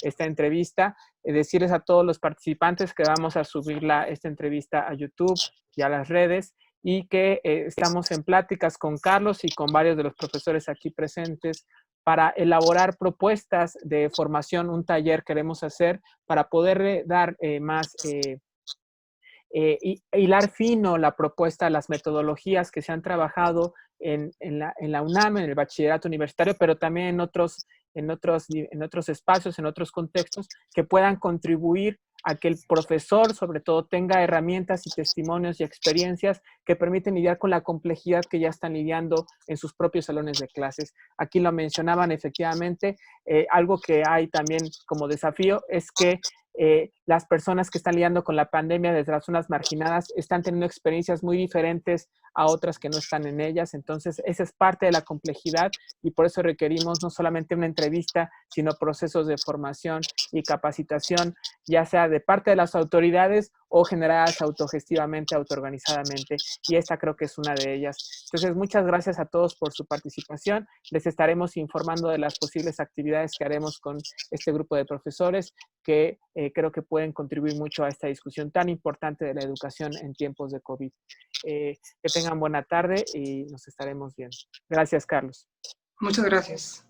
esta entrevista, decirles a todos los participantes que vamos a subir esta entrevista a YouTube y a las redes y que estamos en pláticas con Carlos y con varios de los profesores aquí presentes para elaborar propuestas de formación, un taller queremos hacer para poder dar hilar fino la propuesta, las metodologías que se han trabajado en la UNAM, en el bachillerato universitario, pero también en otros espacios, en otros contextos, que puedan contribuir a que el profesor, sobre todo, tenga herramientas y testimonios y experiencias que permiten lidiar con la complejidad que ya están lidiando en sus propios salones de clases. Aquí lo mencionaban efectivamente, algo que hay también como desafío es que las personas que están lidiando con la pandemia desde las zonas marginadas están teniendo experiencias muy diferentes a otras que no están en ellas. Entonces, esa es parte de la complejidad y por eso requerimos no solamente una entrevista, sino procesos de formación y capacitación, ya sea de parte de las autoridades o generadas autogestivamente, autoorganizadamente. Y esta creo que es una de ellas. Entonces, muchas gracias a todos por su participación. Les estaremos informando de las posibles actividades que haremos con este grupo de profesores. que creo que pueden contribuir mucho a esta discusión tan importante de la educación en tiempos de COVID. Que tengan buena tarde y nos estaremos viendo. Gracias, Carlos. Muchas gracias.